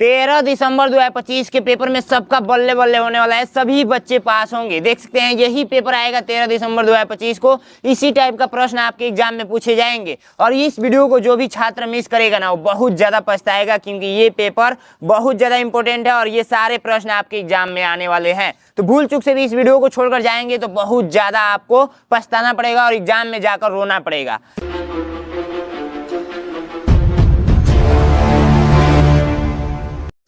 13 दिसंबर 2025 के पेपर में सबका बल्ले बल्ले होने वाला है, सभी बच्चे पास होंगे। देख सकते हैं यही पेपर आएगा 13 दिसंबर 2025 को। इसी टाइप का प्रश्न आपके एग्जाम में पूछे जाएंगे और इस वीडियो को जो भी छात्र मिस करेगा ना वो बहुत ज्यादा पछताएगा, क्योंकि ये पेपर बहुत ज्यादा इंपॉर्टेंट है और ये सारे प्रश्न आपके एग्जाम में आने वाले हैं। तो भूल चूक से भी इस वीडियो को छोड़कर जाएंगे तो बहुत ज्यादा आपको पछताना पड़ेगा और एग्जाम में जाकर रोना पड़ेगा।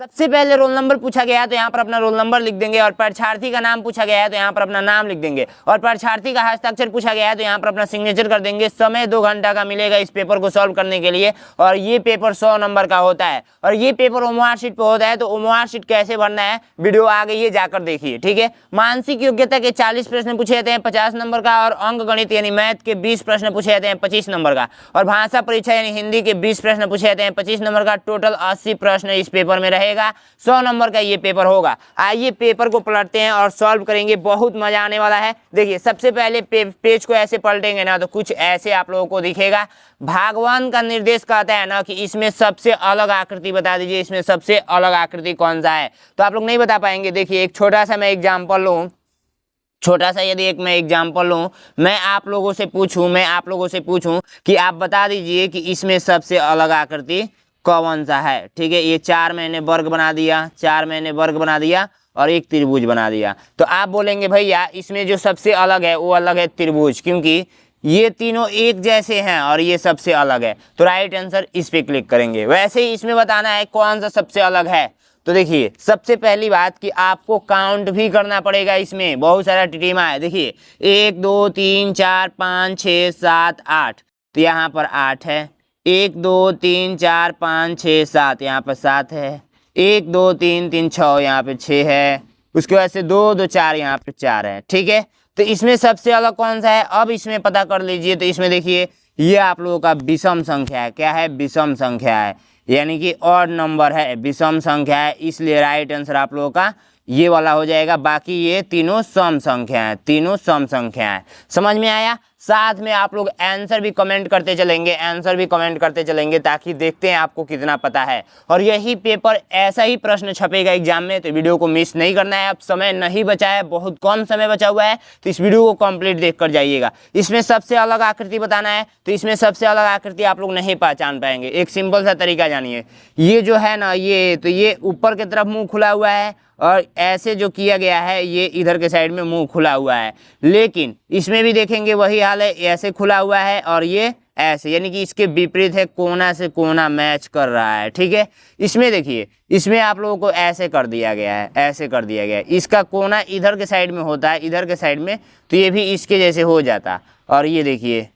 सबसे पहले रोल नंबर पूछा गया है तो यहाँ पर अपना रोल नंबर लिख देंगे और परीक्षार्थी का नाम पूछा गया है तो यहाँ पर अपना नाम लिख देंगे और परीक्षार्थी का हस्ताक्षर पूछा गया है तो यहाँ पर अपना सिग्नेचर कर देंगे। समय 2 घंटा का मिलेगा इस पेपर को सॉल्व करने के लिए और ये पेपर 100 नंबर का होता है और ये पेपर ओमआर शीट पे होता है। तो ओमआर शीट कैसे भरना है वीडियो आ गई है, जाकर देखिए, ठीक है। मानसिक योग्यता के 40 प्रश्न पूछे जाते हैं 50 नंबर का और अंक गणित यानी मैथ के 20 प्रश्न पूछे जाते हैं 25 नंबर का और भाषा परीक्षा यानी हिंदी के 20 प्रश्न पूछे जाते हैं 25 नंबर का। टोटल 80 प्रश्न इस पेपर में रहेगा, 100 नंबर का ये पेपर होगा। आइए पेपर को पलटते हैं और सॉल्व करेंगे, बहुत मजा आने वाला है। देखिए सबसे पहले पेज को ऐसे पलटेंगे ना तो कुछ ऐसे आप लोगों को दिखेगा। भगवान का निर्देश कहता है ना कि इसमें सबसे अलग आकृति बता दीजिए, इसमें सबसे अलग आकृति कौन सा है, तो आप लोग नहीं बता पाएंगे। देखिए एक छोटा सा मैं एग्जाम्पल लूँ, छोटा सा यदि एक मैं एग्जाम्पल लूँ, मैं आप लोगों से पूछूं कि आप बता दीजिए कि इसमें सबसे अलग आकृति कौन सा है, ठीक है। ये 4 मैंने वर्ग बना दिया और एक त्रिभुज बना दिया। तो आप बोलेंगे भैया इसमें जो सबसे अलग है वो अलग है त्रिभुज, क्योंकि ये तीनों एक जैसे हैं और ये सबसे अलग है। तो राइट आंसर इस पे क्लिक करेंगे। वैसे ही इसमें बताना है कौन सा सबसे अलग है। तो देखिए सबसे पहली बात कि आपको काउंट भी करना पड़ेगा, इसमें बहुत सारा टिटिमा है। देखिए 1 2 3 4 5 6 7 8, तो यहाँ पर 8 है। 1 2 3 4 5 6 7, यहाँ पर 7 है। 1 2 3 3 6, यहाँ पे 6 है। उसके बाद से 2 2 4, यहाँ पे 4 है, ठीक है। तो इसमें सबसे अलग कौन सा है अब इसमें पता कर लीजिए। तो इसमें देखिए ये आप लोगों का विषम संख्या है। क्या है? विषम संख्या है, यानी कि ऑड नंबर है, विषम संख्या है, इसलिए राइट आंसर आप लोगों का ये वाला हो जाएगा। बाकी ये तीनों सम संख्या है, तीनों सम संख्या है। समझ में आया? साथ में आप लोग आंसर भी कमेंट करते चलेंगे, ताकि देखते हैं आपको कितना पता है। और यही पेपर ऐसा ही प्रश्न छपेगा एग्जाम में, तो वीडियो को मिस नहीं करना है। अब समय नहीं बचा है, बहुत कम समय बचा हुआ है, तो इस वीडियो को कंप्लीट देख कर जाइएगा। इसमें सबसे अलग आकृति बताना है, तो इसमें सबसे अलग आकृति आप लोग नहीं पहचान पाएंगे। एक सिंपल सा तरीका जानिए, ये जो है ना ये ऊपर की तरफ मुँह खुला हुआ है और ऐसे जो किया गया है ये इधर के साइड में मुंह खुला हुआ है। लेकिन इसमें भी देखेंगे वही हाल है, ऐसे खुला हुआ है और ये ऐसे, यानी कि इसके विपरीत है, कोना से कोना मैच कर रहा है, ठीक है। इसमें देखिए इसमें आप लोगों को ऐसे कर दिया गया है, ऐसे कर दिया गया है। इसका कोना इधर के साइड में होता है, इधर के साइड में, तो ये भी इसके जैसे हो जाता। और ये देखिए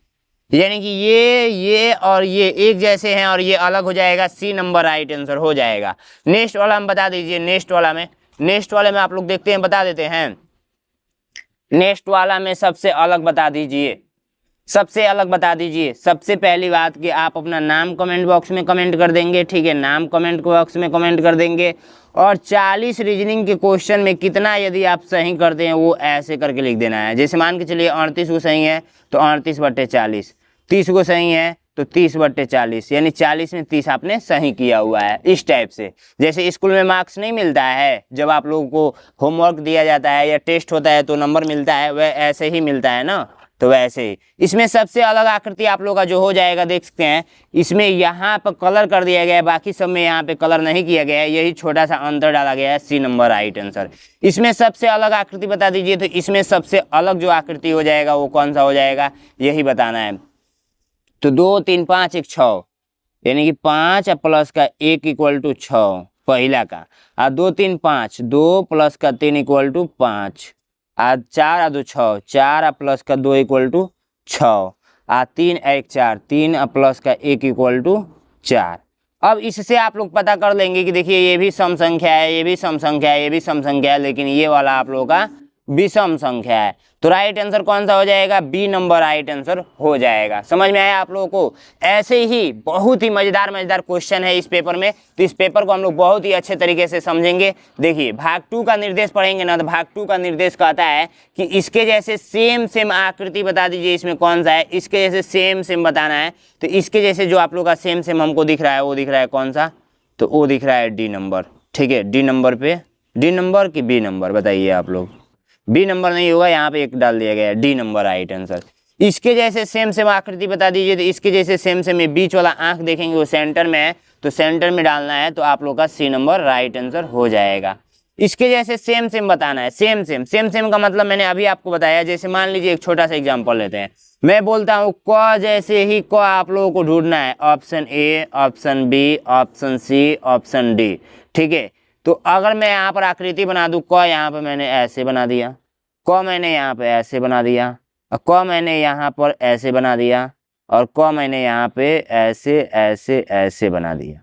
यानी कि ये और ये एक जैसे हैं और ये अलग हो जाएगा। सी नंबर राइट आंसर हो जाएगा। नेक्स्ट वाला हम बता दीजिए। नेक्स्ट वाले में आप लोग देखते हैं, बता देते हैं। नेक्स्ट वाला में सबसे अलग बता दीजिए, सबसे पहली बात कि आप अपना नाम कमेंट बॉक्स में कमेंट कर देंगे, ठीक है। नाम कमेंट बॉक्स में कमेंट कर देंगे और 40 रीजनिंग के क्वेश्चन में कितना यदि आप सही करते हैं वो ऐसे करके लिख देना है। जैसे मान के चलिए 38 को सही है तो 38/40, 30 को सही है तो 30/40, यानी 40 में 30 आपने सही किया हुआ है। इस टाइप से, जैसे स्कूल में मार्क्स नहीं मिलता है जब आप लोगों को होमवर्क दिया जाता है या टेस्ट होता है तो नंबर मिलता है, वह ऐसे ही मिलता है ना। तो वैसे ही इसमें सबसे अलग आकृति आप लोगों का जो हो जाएगा, देख सकते हैं इसमें यहाँ पर कलर कर दिया गया है, बाकी सब में यहाँ पे कलर नहीं किया गया है, यही छोटा सा अंतर डाला गया है। C number right answer. इसमें सबसे अलग आकृति बता दीजिए। तो इसमें सबसे अलग जो आकृति हो जाएगा वो कौन सा हो जाएगा, यही बताना है। तो 2 3 5 1 6, यानी कि 5 प्लस का 1 = 6 पहला का। 2 3 5, 2 प्लस का 3 = 5। 4 2 6, 4 प्लस का 2 = 6। 3 1 4, 3 प्लस का 1 = 4। अब इससे आप लोग पता कर लेंगे कि देखिए ये भी सम संख्या है, ये भी सम संख्या है, ये भी सम संख्या है, लेकिन ये वाला आप लोगों का विषम संख्या है। तो राइट आंसर कौन सा हो जाएगा? बी नंबर राइट आंसर हो जाएगा। समझ में आया आप लोगों को? ऐसे ही बहुत ही मजेदार क्वेश्चन है इस पेपर में, तो इस पेपर को हम लोग बहुत ही अच्छे तरीके से समझेंगे। देखिए भाग 2 का निर्देश पढ़ेंगे ना, तो भाग 2 का निर्देश कहता है कि इसके जैसे सेम आकृति बता दीजिए, इसमें कौन सा है, इसके जैसे सेम बताना है। तो इसके जैसे जो आप लोग का सेम हमको दिख रहा है वो दिख रहा है कौन सा? तो ओ दिख रहा है डी नंबर। ठीक है, डी नंबर पे, डी नंबर कि बी नंबर बताइए आप लोग। बी नंबर नहीं होगा, यहाँ पे एक डाल दिया गया है, डी नंबर राइट आंसर। इसके जैसे सेम सेम आकृति बता दीजिए। तो इसके जैसे सेम सेम ये बीच वाला आंख देखेंगे वो सेंटर में है, तो सेंटर में डालना है, तो आप लोग का सी नंबर राइट आंसर हो जाएगा। इसके जैसे सेम सेम बताना है, सेम सेम। सेम सेम का मतलब मैंने अभी आपको बताया। जैसे मान लीजिए एक छोटा सा एग्जांपल लेते हैं, मैं बोलता हूँ क जैसे ही क आप लोगों को ढूंढना है, option A, option B, option C, option D. ठीक है, तो अगर मैं यहाँ पर आकृति बना दूँ, क यहाँ पर मैंने ऐसे बना दिया, क मैंने यहाँ पे ऐसे बना दिया, और क मैंने यहाँ पर ऐसे बना दिया, और क मैंने यहाँ पे ऐसे ऐसे ऐसे बना दिया,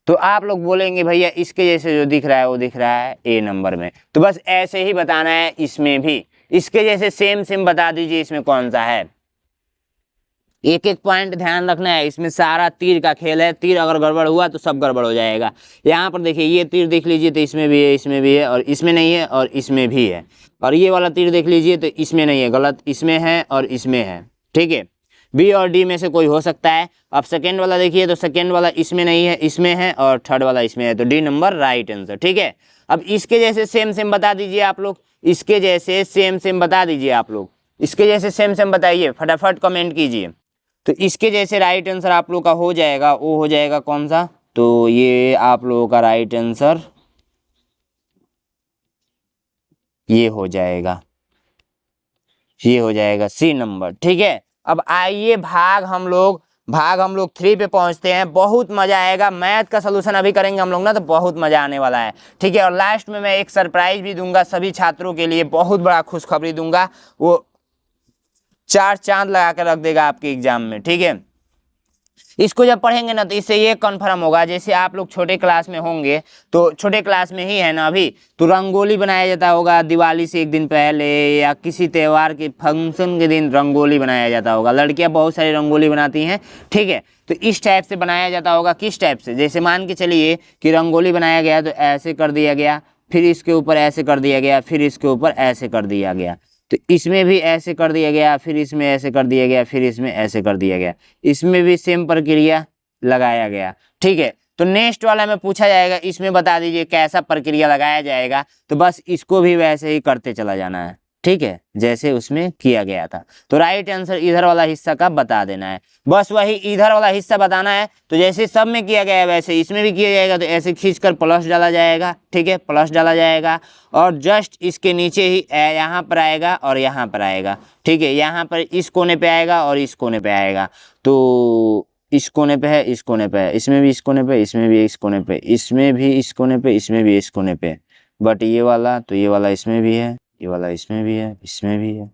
तो आप लोग बोलेंगे भैया इसके जैसे जो दिख रहा है वो दिख रहा है ए नंबर में। तो बस ऐसे ही बताना है इसमें भी, इसके जैसे सेम सेम बता दीजिए इसमें कौन सा है। एक एक पॉइंट ध्यान रखना है, इसमें सारा तीर का खेल है। तीर अगर गड़बड़ हुआ तो सब गड़बड़ हो जाएगा। यहाँ पर देखिए ये तीर देख लीजिए, तो इसमें भी है, इसमें भी है, और इसमें नहीं है, और इसमें भी है। और ये वाला तीर देख लीजिए, तो इसमें नहीं है, गलत, इसमें है और इसमें है। ठीक है, बी और डी में से कोई हो सकता है। अब सेकेंड वाला देखिए, तो सेकेंड वाला इसमें नहीं है, इसमें है, और थर्ड वाला इसमें है, तो डी नंबर राइट आंसर। ठीक है, अब इसके जैसे सेम सेम बता दीजिए आप लोग, इसके जैसे सेम सेम बता दीजिए आप लोग, इसके जैसे सेम सेम बताइए, फटाफट कमेंट कीजिए। तो इसके जैसे राइट आंसर आप लोग का हो जाएगा, वो हो जाएगा कौन सा, तो ये आप लोगों का राइट आंसर ये हो जाएगा, ये हो जाएगा सी नंबर। ठीक है, अब आइए भाग हम लोग 3 पे पहुंचते हैं। बहुत मजा आएगा, मैथ का सोल्यूशन अभी करेंगे हम लोग ना, तो बहुत मजा आने वाला है। ठीक है, और लास्ट में मैं एक सरप्राइज भी दूंगा सभी छात्रों के लिए, बहुत बड़ा खुशखबरी दूंगा, वो 4 चांद लगा कर रख देगा आपके एग्जाम में। ठीक है, इसको जब पढ़ेंगे ना तो इससे ये कन्फर्म होगा, जैसे आप लोग छोटे क्लास में होंगे, तो छोटे क्लास में ही है ना अभी, तो रंगोली बनाया जाता होगा दिवाली से एक दिन पहले, या किसी त्यौहार के फंक्शन के दिन रंगोली बनाया जाता होगा। लड़कियां बहुत सारी रंगोली बनाती हैं। ठीक है, तो इस टाइप से बनाया जाता होगा। किस टाइप से, जैसे मान के चलिए कि रंगोली बनाया गया, तो ऐसे कर दिया गया, फिर इसके ऊपर ऐसे कर दिया गया, फिर इसके ऊपर ऐसे कर दिया गया, तो इसमें भी ऐसे कर दिया गया, फिर इसमें ऐसे कर दिया गया, फिर इसमें ऐसे कर दिया गया, इसमें भी सेम प्रक्रिया लगाया गया। ठीक है, तो नेक्स्ट वाला में पूछा जाएगा, इसमें बता दीजिए कैसा प्रक्रिया लगाया जाएगा, तो बस इसको भी वैसे ही करते चला जाना है। ठीक है, जैसे उसमें किया गया था। तो राइट आंसर इधर वाला हिस्सा का बता देना है, बस वही इधर वाला हिस्सा बताना है। तो जैसे सब में किया गया है वैसे इसमें भी किया जाएगा, तो ऐसे खींचकर प्लस डाला जाएगा। ठीक है, प्लस डाला जाएगा, और जस्ट इसके नीचे ही यहाँ पर आएगा और यहाँ पर आएगा। ठीक है, यहाँ पर इस कोने पे आएगा और इस कोने पे आएगा, तो इस कोने पे है, इस कोने पे है, इसमें भी इस कोने पे, इसमें भी इस कोने पे, इसमें भी इस कोने पे, इसमें भी इस कोने पे। बट ये वाला, तो ये वाला इसमें भी है, ये वाला इसमें भी है, इसमें भी है,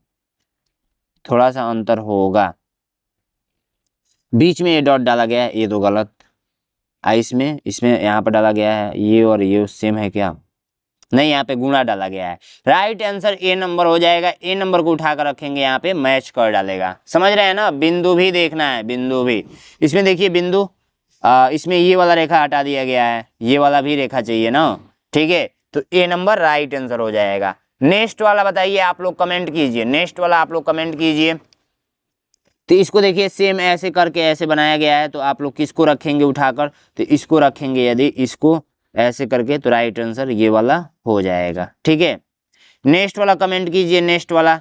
थोड़ा सा अंतर होगा। बीच में ये डॉट डाला गया है, ये तो गलत। इसमें यहाँ पर डाला गया है, ये और ये सेम है क्या, नहीं, यहाँ पे गुणा डाला गया है। राइट आंसर ए नंबर हो जाएगा। ए नंबर को उठाकर रखेंगे, यहाँ पे मैच कर डालेगा। समझ रहे हैं ना, बिंदु भी देखना है, बिंदु भी। इसमें देखिए बिंदु, इसमें ये वाला रेखा हटा दिया गया है, ये वाला भी रेखा चाहिए ना। ठीक है, तो ए नंबर राइट आंसर हो जाएगा। नेक्स्ट वाला बताइए, आप लोग कमेंट कीजिए, नेक्स्ट वाला आप लोग कमेंट कीजिए। तो इसको देखिए सेम ऐसे करके ऐसे बनाया गया है, तो आप लोग किसको रखेंगे उठाकर, तो इसको रखेंगे। यदि इसको ऐसे करके, तो राइट आंसर ये वाला हो जाएगा। ठीक है, नेक्स्ट वाला कमेंट कीजिए, नेक्स्ट वाला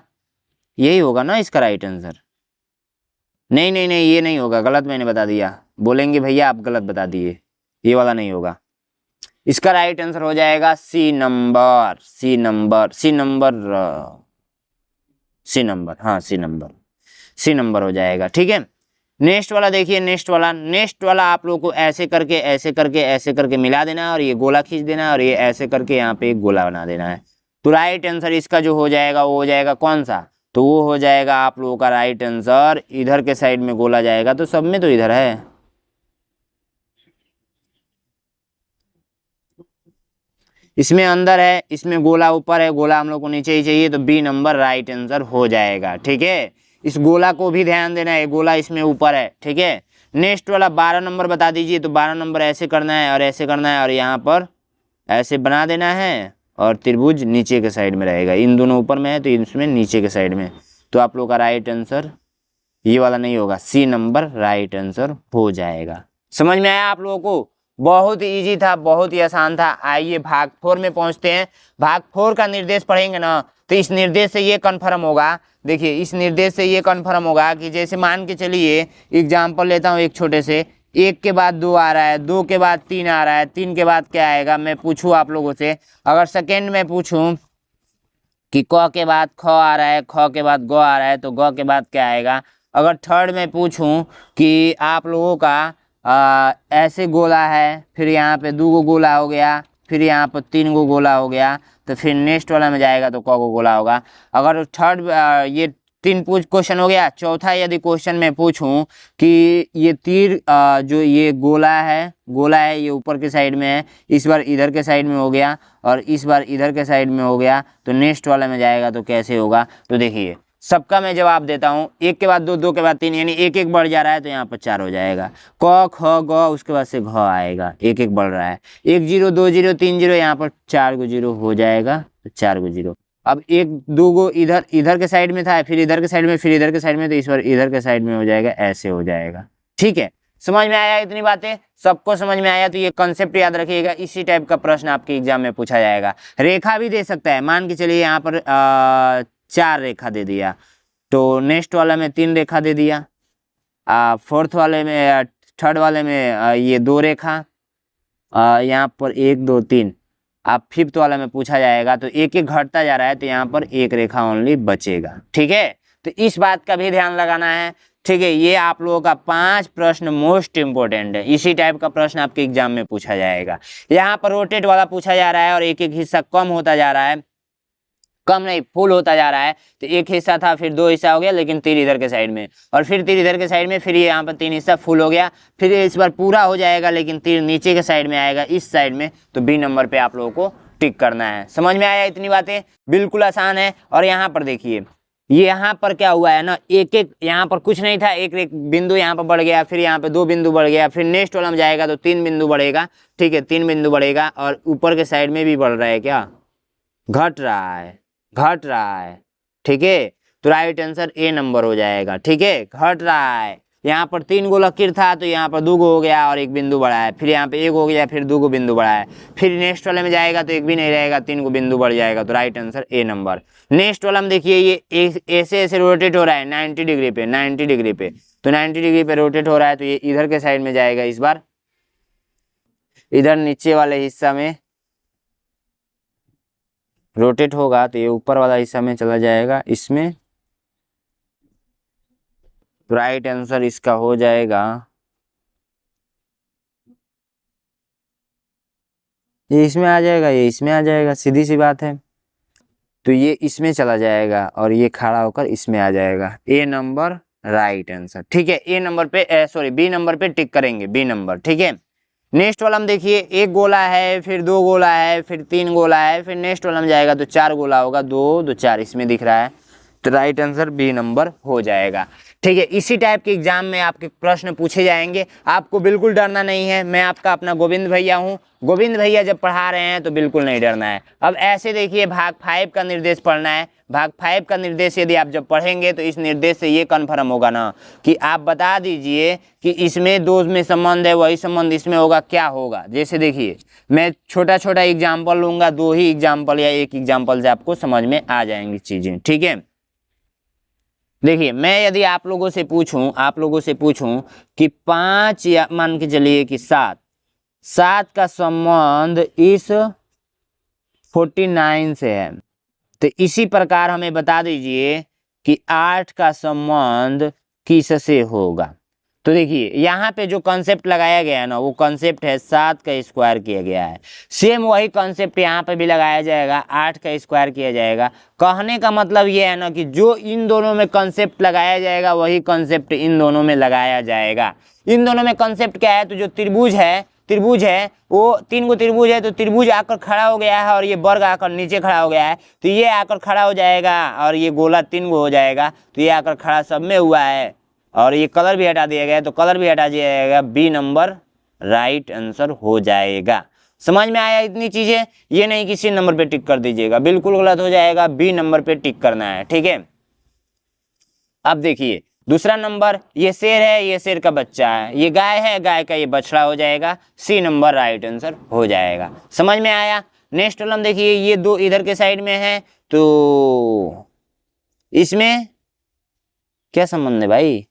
यही होगा ना इसका राइट आंसर। नहीं नहीं नहीं, ये नहीं होगा, गलत मैंने बता दिया। बोलेंगे भैया आप गलत बता दिए, ये वाला नहीं होगा। इसका राइट आंसर हो जाएगा C number, C number, C number, C number, हाँ सी नंबर, सी नंबर हो जाएगा। ठीक है, नेक्स्ट वाला देखिए, नेक्स्ट वाला आप लोगों को ऐसे करके ऐसे करके ऐसे करके मिला देना है, और ये गोला खींच देना है, और ये ऐसे करके यहाँ पे एक गोला बना देना है। तो राइट आंसर इसका जो हो जाएगा वो हो जाएगा कौन सा, तो वो हो जाएगा आप लोगों का राइट आंसर, इधर के साइड में गोला जाएगा, तो सब में तो इधर है, इसमें अंदर है, इसमें गोला ऊपर है, गोला हम लोग को नीचे ही चाहिए, तो बी नंबर राइट आंसर हो जाएगा। ठीक है, इस गोला को भी ध्यान देना है, गोला इसमें ऊपर है। ठीक है, नेक्स्ट वाला 12 नंबर बता दीजिए। तो 12 नंबर ऐसे करना है और ऐसे करना है, और यहाँ पर ऐसे बना देना है, और त्रिभुज नीचे के साइड में रहेगा। इन दोनों ऊपर में है, तो इसमें नीचे के साइड में। तो आप लोग का राइट आंसर ये वाला नहीं होगा, सी नंबर राइट आंसर हो जाएगा। समझ में आया आप लोगों को? बहुत इजी था, बहुत ही आसान था। आइए भाग 4 में पहुंचते हैं। भाग 4 का निर्देश पढ़ेंगे ना तो इस निर्देश से ये कन्फर्म होगा। देखिए इस निर्देश से ये कन्फर्म होगा कि जैसे मान के चलिए एग्जाम्पल लेता हूँ एक छोटे से, 1 के बाद 2 आ रहा है, 2 के बाद 3 आ रहा है, 3 के बाद क्या आएगा। मैं पूछूं आप लोगों से, अगर सेकेंड में पूछूं कि क के बाद ख आ रहा है, ख के बाद ग आ रहा है, तो ग के बाद क्या आएगा। अगर थर्ड में पूछूं कि आप लोगों का ऐसे गोला है, फिर यहाँ पे 2 गो गोला हो गया, फिर यहाँ पर 3 गो गोला हो गया, तो फिर नेक्स्ट वाला में जाएगा तो क गो गोला होगा। अगर थर्ड ये 3 क्वेश्चन हो गया। चौथा यदि क्वेश्चन में पूछूं कि ये तीर जो ये गोला है ये ऊपर के साइड में है, इस बार इधर के साइड में हो गया और इस बार इधर के साइड में हो गया, तो नेक्स्ट वाला में जाएगा तो कैसे होगा। तो देखिए सबका मैं जवाब देता हूँ, 1 के बाद 2, 2 के बाद 3, यानी 1 1 बढ़ जा रहा है तो यहाँ पर 4 हो जाएगा। क ख ग उसके बाद से घ आएगा, 1 1 बढ़ रहा है, 1 0 2 0 3 0, यहाँ पर 4 गो 0 हो जाएगा, तो 4 गो 0। अब 1 2 गो इधर के साइड में था, फिर इधर के साइड में, फिर इधर के साइड में, तो इस बार इधर के साइड में हो जाएगा, ऐसे हो जाएगा। ठीक है, समझ में आया इतनी बातें? सबको समझ में आया? तो ये कॉन्सेप्ट याद रखिएगा, इसी टाइप का प्रश्न आपके एग्जाम में पूछा जाएगा। रेखा भी दे सकता है, मान के चलिए यहाँ पर 4 रेखा दे दिया, तो नेक्स्ट वाला में 3 रेखा दे दिया, फोर्थ वाले में थर्ड वाले में ये 2 रेखा, यहाँ पर 1 2 3। अब फिफ्थ वाला में पूछा जाएगा तो 1 1 घटता जा रहा है, तो यहाँ पर 1 रेखा ओनली बचेगा। ठीक है, तो इस बात का भी ध्यान लगाना है। ठीक है, ये आप लोगों का 5 प्रश्न मोस्ट इंपोर्टेंट है, इसी टाइप का प्रश्न आपके एग्जाम में पूछा जाएगा। यहाँ पर रोटेट वाला पूछा जा रहा है और एक एक हिस्सा कम होता जा रहा है, कम नहीं फुल होता जा रहा है। तो 1 हिस्सा था, फिर 2 हिस्सा हो गया, लेकिन तीर इधर के साइड में, और फिर तीर इधर के साइड में, फिर ये यहाँ पर 3 हिस्सा फुल हो गया, फिर इस बार पूरा हो जाएगा, लेकिन तीर नीचे के साइड में आएगा, इस साइड में। तो बी नंबर पे आप लोगों को टिक करना है। समझ में आया इतनी बातें? बिल्कुल आसान है। और यहाँ पर देखिए, ये यहाँ पर क्या हुआ है ना, एक एक यहाँ पर कुछ नहीं था, एक एक बिंदु यहाँ पर बढ़ गया, फिर यहाँ पे 2 बिंदु बढ़ गया, फिर नेक्स्ट वाला में जाएगा तो 3 बिंदु बढ़ेगा। ठीक है, 3 बिंदु बढ़ेगा, और ऊपर के साइड में भी बढ़ रहा है, क्या घट रहा है, घट रहा है। ठीक है, तो राइट आंसर ए नंबर हो जाएगा। ठीक है, घट रहा है। यहाँ पर 3 गो लकीर था, तो यहाँ पर 2 गो हो गया और 1 बिंदु बढ़ा है, फिर यहाँ पे 1 हो गया, फिर 2 गो बिंदु बढ़ा है, फिर नेक्स्ट वाले में जाएगा तो 1 भी नहीं रहेगा, 3 गो बिंदु बढ़ जाएगा, तो right answer A number. Next वाला में देखिए, ये ऐसे ऐसे रोटेट हो रहा है 90 डिग्री पे, 90 डिग्री पे, तो 90 डिग्री पे रोटेट हो रहा है, तो ये इधर के साइड में जाएगा, इस बार इधर नीचे वाले हिस्सा में रोटेट होगा, तो ये ऊपर वाला हिस्सा में चला जाएगा, इसमें। राइट आंसर इसका हो जाएगा, ये इसमें आ जाएगा, ये इसमें आ जाएगा, सीधी सी बात है। तो ये इसमें चला जाएगा और ये खड़ा होकर इसमें आ जाएगा, ए नंबर राइट आंसर। ठीक है, ए नंबर पे सॉरी बी नंबर पे टिक करेंगे, बी नंबर। ठीक है, नेक्स्ट वाला में देखिए, 1 गोला है, फिर 2 गोला है, फिर 3 गोला है, फिर नेक्स्ट वाला में जाएगा तो 4 गोला होगा, 2 2 4 इसमें दिख रहा है, तो राइट आंसर बी नंबर हो जाएगा। ठीक है, इसी टाइप के एग्जाम में आपके प्रश्न पूछे जाएंगे, आपको बिल्कुल डरना नहीं है। मैं आपका अपना गोविंद भैया हूँ, गोविंद भैया जब पढ़ा रहे हैं तो बिल्कुल नहीं डरना है। अब ऐसे देखिए, भाग 5 का निर्देश पढ़ना है। भाग 5 का निर्देश यदि आप जब पढ़ेंगे तो इस निर्देश से ये कन्फर्म होगा ना कि आप बता दीजिए कि इसमें 2 में संबंध है, वही संबंध इसमें होगा, क्या होगा। जैसे देखिए, मैं छोटा छोटा एग्जाम्पल लूंगा, 2 ही एग्जाम्पल या 1 एग्जाम्पल से आपको समझ में आ जाएंगी चीजें। ठीक है, देखिए, मैं यदि आप लोगों से पूछूं कि 5 या मान के चलिए कि 7 का संबंध इस 49 से है, तो इसी प्रकार हमें बता दीजिए कि 8 का संबंध किससे होगा। तो देखिए, यहाँ पे जो कॉन्सेप्ट लगाया गया है ना, वो कॉन्सेप्ट है 7 का स्क्वायर किया गया है। सेम वही कॉन्सेप्ट यहाँ पे भी लगाया जाएगा, 8 का स्क्वायर किया जाएगा। कहने का मतलब ये है ना कि जो इन दोनों में कॉन्सेप्ट लगाया जाएगा, वही कॉन्सेप्ट इन दोनों में लगाया जाएगा। इन दोनों में कॉन्सेप्ट क्या है, तो जो त्रिभुज है वो 3 गो त्रिभुज है, तो त्रिभुज आकर खड़ा हो गया है और ये वर्ग आकर नीचे खड़ा हो गया है, तो ये आकर खड़ा हो जाएगा और ये गोला 3 गो हो जाएगा, तो ये आकर खड़ा सब में हुआ है, और ये कलर भी हटा दिया गया, तो कलर भी हटा दिया जाएगा, बी नंबर राइट आंसर हो जाएगा। समझ में आया इतनी चीजें? ये नहीं कि सी नंबर पे टिक कर दीजिएगा, बिल्कुल गलत हो जाएगा, बी नंबर पे टिक करना है। ठीक है, अब देखिए, दूसरा नंबर ये शेर है, ये शेर का बच्चा है, ये गाय है, गाय का ये बछड़ा हो जाएगा। सी नंबर राइट आंसर हो जाएगा। समझ में आया। नेक्स्ट कॉलम देखिए, ये दो इधर के साइड में है, तो इसमें क्या संबंध है भाई,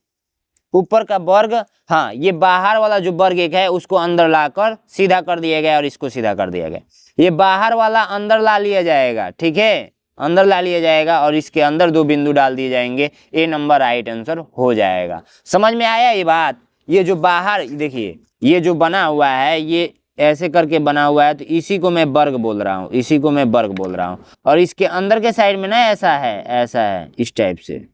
ऊपर का वर्ग, हाँ ये बाहर वाला जो वर्ग एक है उसको अंदर लाकर सीधा कर दिया गया और इसको सीधा कर दिया गया। ये बाहर वाला अंदर ला लिया जाएगा, ठीक है, अंदर ला लिया जाएगा और इसके अंदर दो बिंदु डाल दिए जाएंगे, ए नंबर राइट आंसर हो जाएगा। समझ में आया ये बात। ये जो बाहर देखिए, ये जो बना हुआ है, ये ऐसे करके बना हुआ है, तो इसी को मैं वर्ग बोल रहा हूँ, इसी को मैं वर्ग बोल रहा हूँ। और इसके अंदर के साइड में ना ऐसा है, ऐसा है इस टाइप से,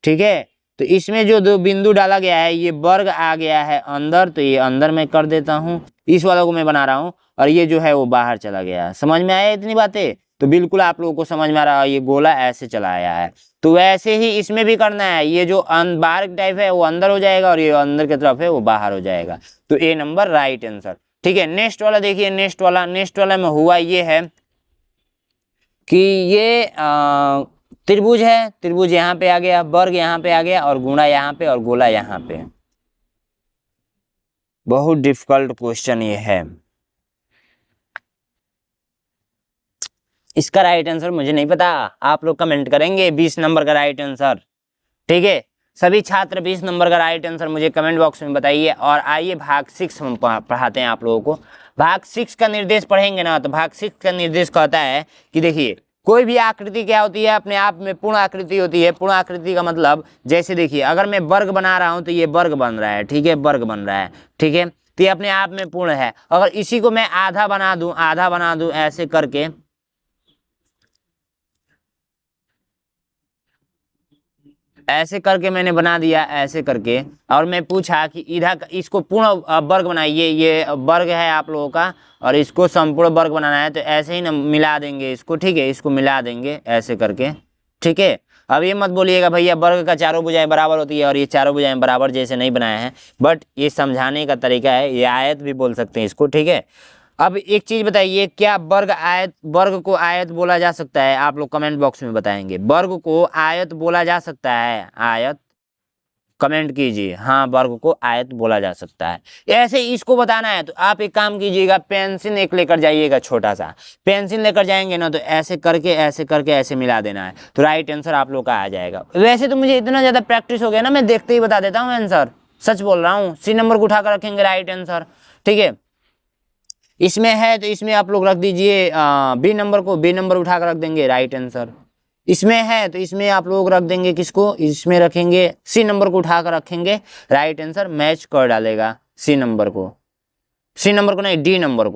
ठीक है। तो इसमें जो दो बिंदु डाला गया है, ये वर्ग आ गया है अंदर, तो ये अंदर मैं कर देता हूँ, इस वाला को मैं बना रहा हूँ, और ये जो है वो बाहर चला गया है। समझ में आया इतनी बातें, तो बिल्कुल आप लोगों को समझ में आ रहा है। ये गोला ऐसे चला आया है, तो वैसे ही इसमें भी करना है। ये जो बाहर टाइप है वो अंदर हो जाएगा और ये अंदर की तरफ है वो बाहर हो जाएगा, तो ए नंबर राइट आंसर, ठीक है। नेक्स्ट वाला देखिए, नेक्स्ट वाला में हुआ ये है कि ये त्रिभुज है, त्रिभुज यहाँ पे आ गया, वर्ग यहाँ पे आ गया, और गुणा यहाँ पे और गोला यहाँ पे। बहुत डिफिकल्ट क्वेश्चन ये है। इसका राइट आंसर मुझे नहीं पता, आप लोग कमेंट करेंगे 20 नंबर का राइट आंसर, ठीक है। सभी छात्र 20 नंबर का राइट आंसर मुझे कमेंट बॉक्स में बताइए। और आइए भाग 6 हम पढ़ाते हैं आप लोगों को। भाग 6 का निर्देश पढ़ेंगे ना, तो भाग 6 का निर्देश कहता है कि देखिए, कोई भी आकृति क्या होती है, अपने आप में पूर्ण आकृति होती है। पूर्ण आकृति का मतलब, जैसे देखिए अगर मैं वर्ग बना रहा हूं तो ये वर्ग बन रहा है, ठीक है, वर्ग बन रहा है, ठीक है, तो ये अपने आप में पूर्ण है। अगर इसी को मैं आधा बना दूं ऐसे करके, ऐसे करके मैंने बना दिया, ऐसे करके, और मैं पूछा कि इधर इसको पूर्ण वर्ग बनाइए, ये वर्ग है आप लोगों का और इसको संपूर्ण वर्ग बनाना है, तो ऐसे ही ना मिला देंगे इसको, ठीक है, इसको मिला देंगे ऐसे करके, ठीक है। अब ये मत बोलिएगा भैया वर्ग का चारों भुजाएं बराबर होती है और ये चारों भुजाएं बराबर जैसे नहीं बनाए हैं, बट ये समझाने का तरीका है, ये आयत भी बोल सकते हैं इसको, ठीक है। अब एक चीज बताइए, क्या वर्ग को आयत बोला जा सकता है? आप लोग कमेंट बॉक्स में बताएंगे, वर्ग को आयत बोला जा सकता है? आयत कमेंट कीजिए, हाँ वर्ग को आयत बोला जा सकता है। ऐसे इसको बताना है तो आप एक काम कीजिएगा, पेंसिल एक लेकर जाइएगा, छोटा सा पेंसिल लेकर जाएंगे ना, तो ऐसे करके ऐसे मिला देना है, तो राइट आंसर आप लोग का आ जाएगा। वैसे तो मुझे इतना ज्यादा प्रैक्टिस हो गया ना, मैं देखते ही बता देता हूँ आंसर, सच बोल रहा हूँ। सी नंबर को उठाकर रखेंगे राइट आंसर, ठीक है। इसमें है तो इसमें आप लोग रख दीजिए बी नंबर उठाकर रख देंगे राइट आंसर। इसमें है तो इसमें आप लोग रख देंगे किसको, इसमें रखेंगे सी नंबर को उठाकर रखेंगे राइट आंसर, मैच कर डालेगा सी नंबर को नहीं, डी नंबर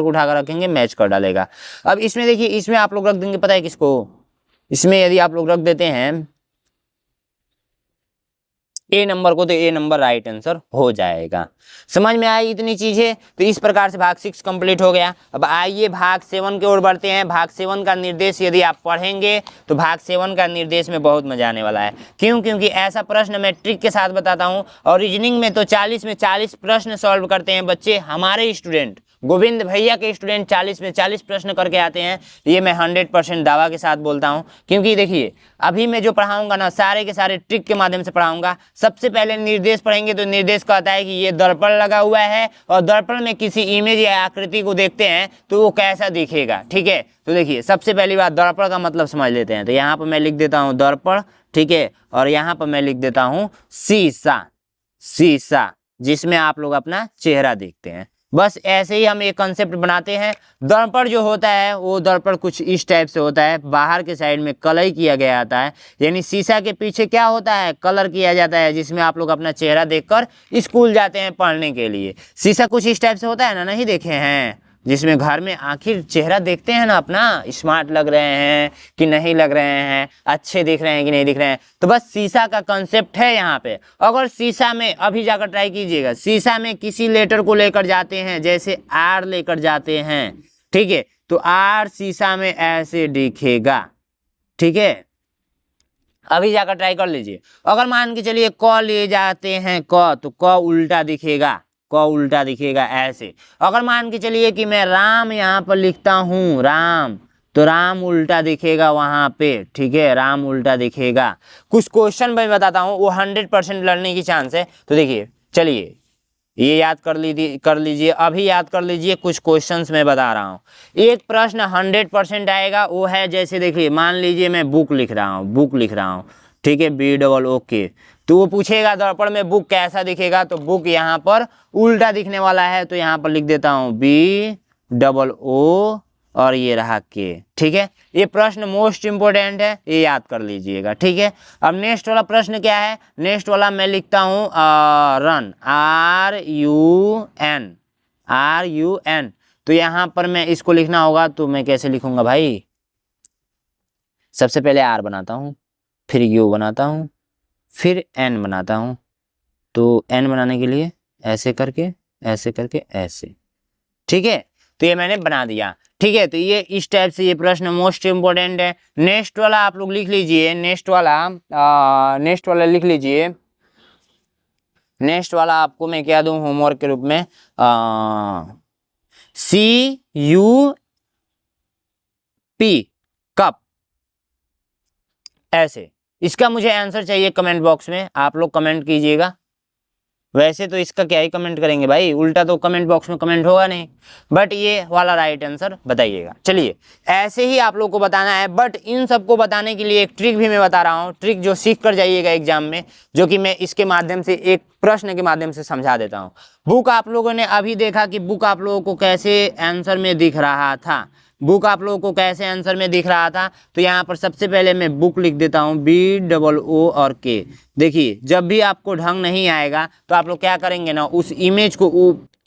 को उठाकर रखेंगे, मैच कर डालेगा। अब इसमें देखिए, इसमें आप लोग रख देंगे पता है किसको, इसमें यदि आप लोग रख देते हैं ए नंबर को, तो ए नंबर राइट आंसर हो जाएगा। समझ में आई इतनी चीजें? तो इस प्रकार से भाग 6 कंप्लीट हो गया। अब आइए भाग 7 की ओर बढ़ते हैं। भाग 7 का निर्देश यदि आप पढ़ेंगे तो भाग 7 का निर्देश में बहुत मजा आने वाला है। क्यों? क्योंकि ऐसा प्रश्न मैं ट्रिक के साथ बताता हूँ, और रीजनिंग में तो 40 में 40 प्रश्न सॉल्व करते हैं बच्चे, हमारे स्टूडेंट गोविंद भैया के स्टूडेंट 40 में 40 प्रश्न करके आते हैं। ये मैं 100% दावा के साथ बोलता हूं, क्योंकि देखिए अभी मैं जो पढ़ाऊंगा ना, सारे के सारे ट्रिक के माध्यम से पढ़ाऊंगा। सबसे पहले निर्देश पढ़ेंगे तो निर्देश कहता है कि ये दर्पण लगा हुआ है, और दर्पण में किसी इमेज या आकृति को देखते हैं तो वो कैसा दिखेगा, ठीक है। तो देखिए सबसे पहली बात दर्पण का मतलब समझ लेते हैं। तो यहाँ पर मैं लिख देता हूँ दर्पण, ठीक है, और यहाँ पर मैं लिख देता हूँ शीशा, जिसमें आप लोग अपना चेहरा देखते हैं। बस ऐसे ही हम एक कंसेप्ट बनाते हैं। दर्पण जो होता है वो दर्पण कुछ इस टाइप से होता है, बाहर के साइड में कलर किया गया आता है, यानी शीशा के पीछे क्या होता है, कलर किया जाता है, जिसमें आप लोग अपना चेहरा देखकर स्कूल जाते हैं पढ़ने के लिए। शीशा कुछ इस टाइप से होता है ना, नहीं देखे हैं, जिसमें घर में आखिर चेहरा देखते हैं ना अपना, स्मार्ट लग रहे हैं कि नहीं लग रहे हैं, अच्छे दिख रहे हैं कि नहीं दिख रहे हैं। तो बस शीशा का कंसेप्ट है यहाँ पे। अगर शीशा में अभी जाकर ट्राई कीजिएगा, शीशा में किसी लेटर को लेकर जाते हैं, जैसे आर लेकर जाते हैं, ठीक है, तो आर शीशा में ऐसे दिखेगा, ठीक है। अभी जाकर ट्राई कर लीजिए। अगर मान के चलिए क ले जाते हैं क, तो क उल्टा दिखेगा, ऐसे। अगर मान के चलिए कि मैं राम यहाँ पर लिखता हूँ राम, तो राम उल्टा दिखेगा वहां पे, ठीक है, राम उल्टा दिखेगा। कुछ क्वेश्चन मैं बताता हूँ, वो 100% लड़ने की चांस है। तो देखिए, चलिए ये याद कर लीजिए, अभी याद कर लीजिए। कुछ क्वेश्चंस मैं बता रहा हूँ। एक प्रश्न 100% आएगा, वो है जैसे देखिए, मान लीजिए मैं बुक लिख रहा हूँ, ठीक है, BOOK। तो वो पूछेगा दर्पण में बुक कैसा दिखेगा, तो बुक यहाँ पर उल्टा दिखने वाला है, तो यहाँ पर लिख देता हूँ BOO और ये रहा के, ठीक है। ये प्रश्न मोस्ट इंपोर्टेंट है, ये याद कर लीजिएगा, ठीक है। अब नेक्स्ट वाला प्रश्न क्या है, नेक्स्ट वाला मैं लिखता हूँ रन, RUN। तो यहाँ पर मैं इसको लिखना होगा, तो मैं कैसे लिखूंगा भाई, सबसे पहले R बनाता हूँ, फिर U बनाता हूँ, फिर N बनाता हूँ। तो N बनाने के लिए ऐसे करके ऐसे, ठीक है। तो ये मैंने बना दिया, ठीक है। तो ये इस टाइप से ये प्रश्न मोस्ट इंपोर्टेंट है। नेक्स्ट वाला आप लोग लिख लीजिए, नेक्स्ट वाला लिख लीजिए। नेक्स्ट वाला आपको मैं क्या दूं होमवर्क के रूप में, CUP, कप, ऐसे। इसका मुझे आंसर चाहिए कमेंट बॉक्स में, आप लोग कमेंट कीजिएगा। वैसे तो इसका क्या ही कमेंट करेंगे भाई, उल्टा तो कमेंट बॉक्स में कमेंट होगा नहीं, बट ये वाला राइट आंसर बताइएगा। चलिए, ऐसे ही आप लोग को बताना है, बट इन सबको बताने के लिए एक ट्रिक भी मैं बता रहा हूँ, ट्रिक जो सीख कर जाइएगा एग्जाम में, जो कि मैं इसके माध्यम से एक प्रश्न के माध्यम से समझा देता हूँ। बुक आप लोगों ने अभी देखा कि बुक आप लोगों को कैसे आंसर में दिख रहा था, तो यहाँ पर सबसे पहले मैं बुक लिख देता हूँ BOO और K। देखिए, जब भी आपको ढंग नहीं आएगा तो आप लोग क्या करेंगे ना, उस इमेज को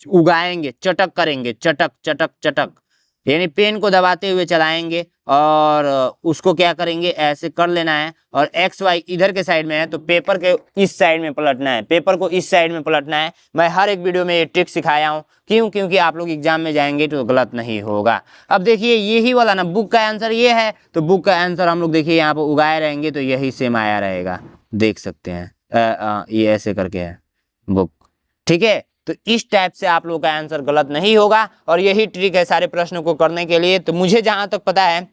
उगाएंगे, चटक करेंगे, चटक, यानी पेन को दबाते हुए चलाएंगे, और उसको क्या करेंगे, ऐसे कर लेना है, और XY इधर के साइड में है तो पेपर के इस साइड में पलटना है, पेपर को इस साइड में पलटना है। मैं हर एक वीडियो में ये ट्रिक सिखाया हूँ, क्योंकि आप लोग एग्जाम में जाएंगे तो गलत नहीं होगा। अब देखिए, यही वाला ना बुक का आंसर ये है, तो बुक का आंसर हम लोग देखिए यहाँ पर उगाए रहेंगे तो यही सेम आया रहेगा, देख सकते हैं। ये ऐसे करके है बुक, ठीक है। तो इस टाइप से आप लोगों का आंसर गलत नहीं होगा, और यही ट्रिक है सारे प्रश्नों को करने के लिए। तो मुझे जहां तक पता है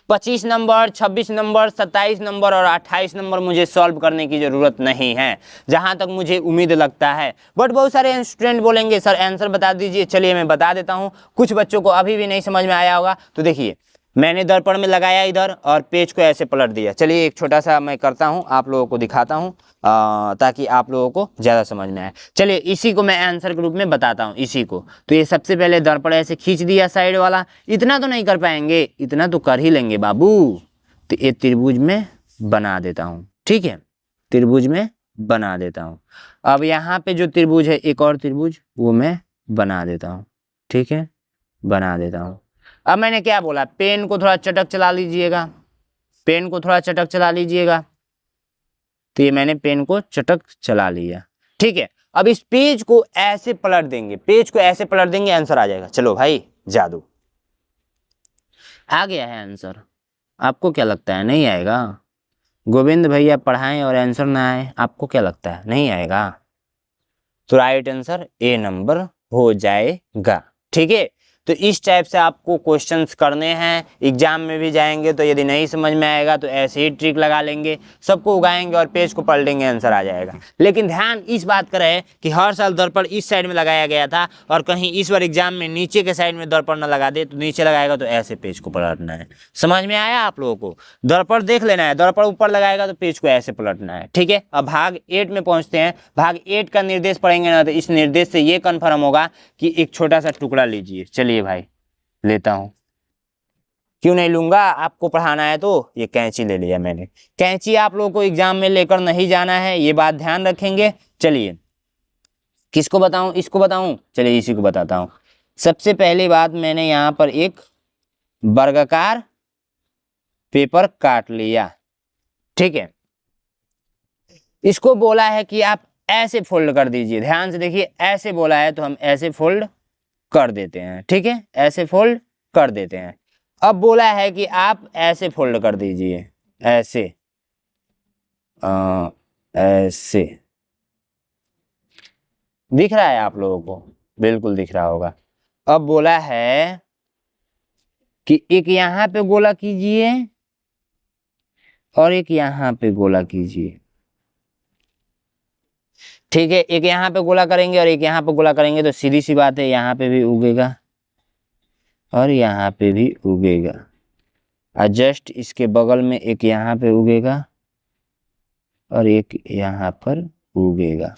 25 नंबर, 26 नंबर, 27 नंबर और 28 नंबर मुझे सॉल्व करने की जरूरत नहीं है, जहां तक मुझे उम्मीद लगता है। बट बहुत सारे स्टूडेंट बोलेंगे सर आंसर बता दीजिए, चलिए मैं बता देता हूं। कुछ बच्चों को अभी भी नहीं समझ में आया होगा, तो देखिए, मैंने दर्पण में लगाया इधर और पेज को ऐसे पलट दिया। चलिए एक छोटा सा मैं करता हूं, आप लोगों को दिखाता हूं, ताकि आप लोगों को ज़्यादा समझ में आए। चलिए इसी को मैं आंसर के रूप में बताता हूं, इसी को। तो ये सबसे पहले दर्पण ऐसे खींच दिया साइड वाला, इतना तो नहीं कर पाएंगे, इतना तो कर ही लेंगे बाबू। तो ये त्रिभुज में बना देता हूँ, ठीक है, त्रिभुज में बना देता हूँ। अब यहाँ पे जो त्रिभुज है, एक और त्रिभुज, वो मैं बना देता हूँ, ठीक है, बना देता हूँ। अब मैंने क्या बोला, पेन को थोड़ा चटक चला लीजिएगा, पेन को थोड़ा चटक चला लीजिएगा। तो ये मैंने पेन को चटक चला लिया, ठीक है। अब इस पेज को ऐसे पलट देंगे, पेज को ऐसे पलट देंगे, आंसर आ जाएगा। चलो भाई, जादू आ गया है आंसर। आपको क्या लगता है नहीं आएगा? गोविंद भैया पढ़ाएं और आंसर ना आए, आपको क्या लगता है नहीं आएगा? तो राइट आंसर A नंबर हो जाएगा, ठीक है। तो इस टाइप से आपको क्वेश्चंस करने हैं, एग्जाम में भी जाएंगे तो यदि नहीं समझ में आएगा तो ऐसे ही ट्रिक लगा लेंगे, सबको उगाएंगे और पेज को पलटेंगे, आंसर आ जाएगा। लेकिन ध्यान इस बात का रहे कि हर साल दर्पण इस साइड में लगाया गया था, और कहीं इस बार एग्जाम में नीचे के साइड में दर्पण न लगा दे, तो नीचे लगाएगा तो ऐसे पेज को पलटना है। समझ में आया आप लोगों को? दर्पण देख लेना है, दर्पण ऊपर लगाएगा तो पेज को ऐसे पलटना है, ठीक है। अब भाग 8 में पहुंचते हैं। भाग 8 का निर्देश पढ़ेंगे ना, तो इस निर्देश से ये कन्फर्म होगा कि एक छोटा सा टुकड़ा लीजिए। चलिए भाई, लेता हूं, क्यों नहीं लूंगा, आपको पढ़ाना है तो। ये कैंची ले लिया मैंने। कैंची आप लोगों को एग्जाम में लेकर नहीं जाना है, ये बात ध्यान रखेंगे। चलिए किसको बताऊं, इसको बताऊं, चलिए इसी को बताता हूं। सबसे पहली बात, मैंने यहां पर एक वर्गाकार पेपर काट लिया, ठीक है। इसको बोला है कि आप ऐसे फोल्ड कर दीजिए, ध्यान से देखिए, ऐसे बोला है तो हम ऐसे फोल्ड कर देते हैं, ठीक है, ऐसे फोल्ड कर देते हैं। अब बोला है कि आप ऐसे फोल्ड कर दीजिए, ऐसे, ऐसे दिख रहा है आप लोगों को? बिल्कुल दिख रहा होगा। अब बोला है कि एक यहाँ पे गोला कीजिए और एक यहाँ पे गोला कीजिए। ठीक है, एक यहाँ पे गोला करेंगे और एक यहाँ पे गोला करेंगे तो सीधी सी बात है यहाँ पे भी उगेगा और यहाँ पे भी उगेगा, और जस्ट इसके बगल में एक यहाँ पे उगेगा और एक यहाँ पर उगेगा।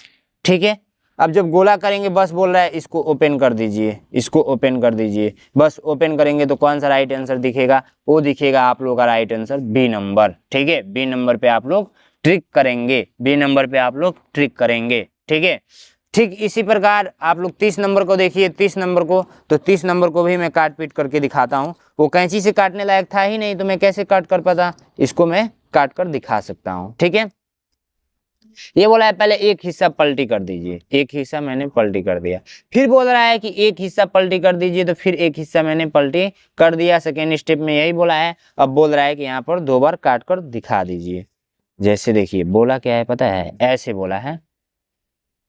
ठीक है, अब जब गोला करेंगे बस बोल रहा है इसको ओपन कर दीजिए, इसको ओपन कर दीजिए। बस ओपन करेंगे तो कौन सा राइट आंसर दिखेगा? वो दिखेगा आप लोग का राइट आंसर बी नंबर। ठीक है, बी नंबर पे आप लोग ट्रिक करेंगे, बी नंबर पे आप लोग ट्रिक करेंगे। ठीक है, ठीक इसी प्रकार आप लोग 30 नंबर को देखिए, 30 नंबर को, तो 30 नंबर को भी मैं काट पीट करके दिखाता हूँ। वो कैंची से काटने लायक था ही नहीं तो मैं कैसे काट कर पाता, इसको मैं काट कर दिखा सकता हूँ। ठीक है, ये बोला है पहले एक हिस्सा पलटी कर दीजिए, एक हिस्सा मैंने पलटी कर दिया। फिर बोल रहा है कि एक हिस्सा पलटी कर दीजिए, तो फिर एक हिस्सा मैंने पलटी कर दिया। सेकेंड स्टेप में यही बोला है। अब बोल रहा है कि यहाँ पर 2 बार काट कर दिखा दीजिए। जैसे देखिए बोला क्या है पता है, ऐसे बोला है,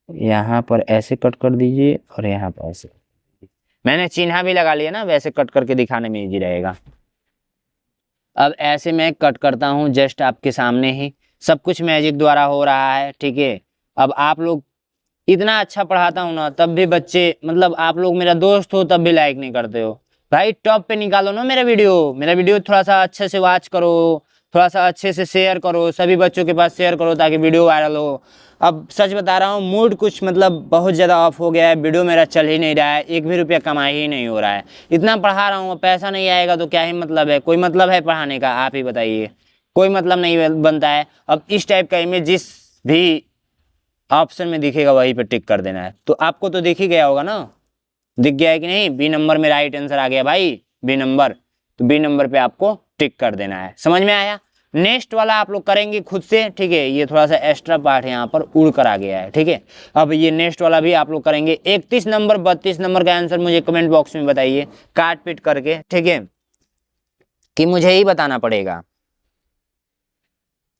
यहाँ पर ऐसे कट कर दीजिए और यहाँ पर ऐसे। मैंने चिन्ह भी लगा लिया ना, वैसे कट करके दिखाने में इजी रहेगा। अब ऐसे मैं कट करता हूँ जस्ट आपके सामने ही, सब कुछ मैजिक द्वारा हो रहा है। ठीक है, अब आप लोग इतना अच्छा पढ़ाता हूँ ना, तब भी बच्चे, मतलब आप लोग मेरा दोस्त हो तब भी लाइक नहीं करते हो। भाई टॉप पे निकालो ना मेरा वीडियो थोड़ा सा अच्छे से वॉच करो, थोड़ा सा अच्छे से शेयर करो, सभी बच्चों के पास शेयर करो ताकि वीडियो वायरल हो। अब सच बता रहा हूँ, मूड कुछ मतलब बहुत ज़्यादा ऑफ हो गया है, वीडियो मेरा चल ही नहीं रहा है, एक भी रुपया कमाई ही नहीं हो रहा है। इतना पढ़ा रहा हूँ, पैसा नहीं आएगा तो क्या ही मतलब है? कोई मतलब है पढ़ाने का? आप ही बताइए, कोई मतलब नहीं बनता है। अब इस टाइप का इमेज जिस भी ऑप्शन में दिखेगा वहीं पे टिक कर देना है। तो आपको तो दिख ही गया होगा ना, दिख गया है कि नहीं? बी नंबर में राइट आंसर आ गया भाई, बी नंबर। तो बी नंबर पे आपको टिक कर देना है। समझ में आया? नेक्स्ट वाला आप लोग करेंगे खुद से। ठीक है, ये थोड़ा सा एक्स्ट्रा पार्ट यहाँ पर उड़ कर आ गया है। ठीक है, अब ये नेक्स्ट वाला भी आप लोग करेंगे। 31 नंबर 32 नंबर का आंसर मुझे कमेंट बॉक्स में बताइए काट पीट करके। ठीक है, कि मुझे ही बताना पड़ेगा।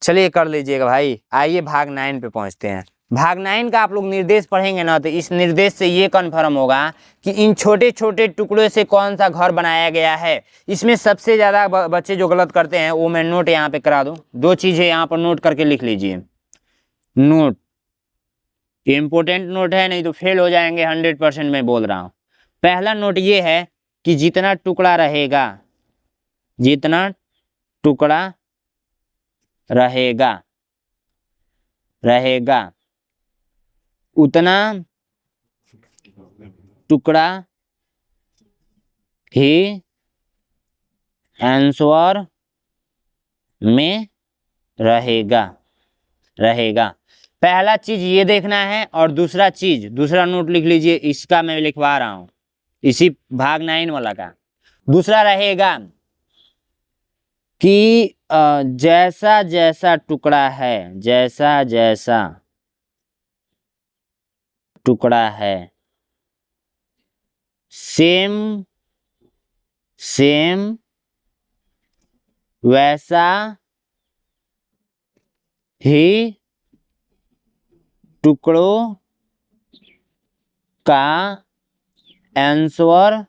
चलिए कर लीजिएगा भाई। आइए भाग 9 पे पहुंचते हैं। भाग 9 का आप लोग निर्देश पढ़ेंगे ना, तो इस निर्देश से ये कन्फर्म होगा कि इन छोटे छोटे टुकड़ों से कौन सा घर बनाया गया है। इसमें सबसे ज़्यादा बच्चे जो गलत करते हैं वो मैं नोट यहाँ पे करा दूँ। 2 चीज़ें यहाँ पर नोट करके लिख लीजिए। नोट इम्पोर्टेंट नोट है, नहीं तो फेल हो जाएंगे 100% मैं बोल रहा हूँ। पहला नोट ये है कि जितना टुकड़ा रहेगा, जितना टुकड़ा रहेगा उतना टुकड़ा ही आंसर में रहेगा। पहला चीज ये देखना है, और दूसरा नोट लिख लीजिए, इसका मैं लिखवा रहा हूं, इसी भाग 9 वाला का। दूसरा रहेगा कि जैसा जैसा टुकड़ा है सेम वैसा ही टुकड़ों का आंसर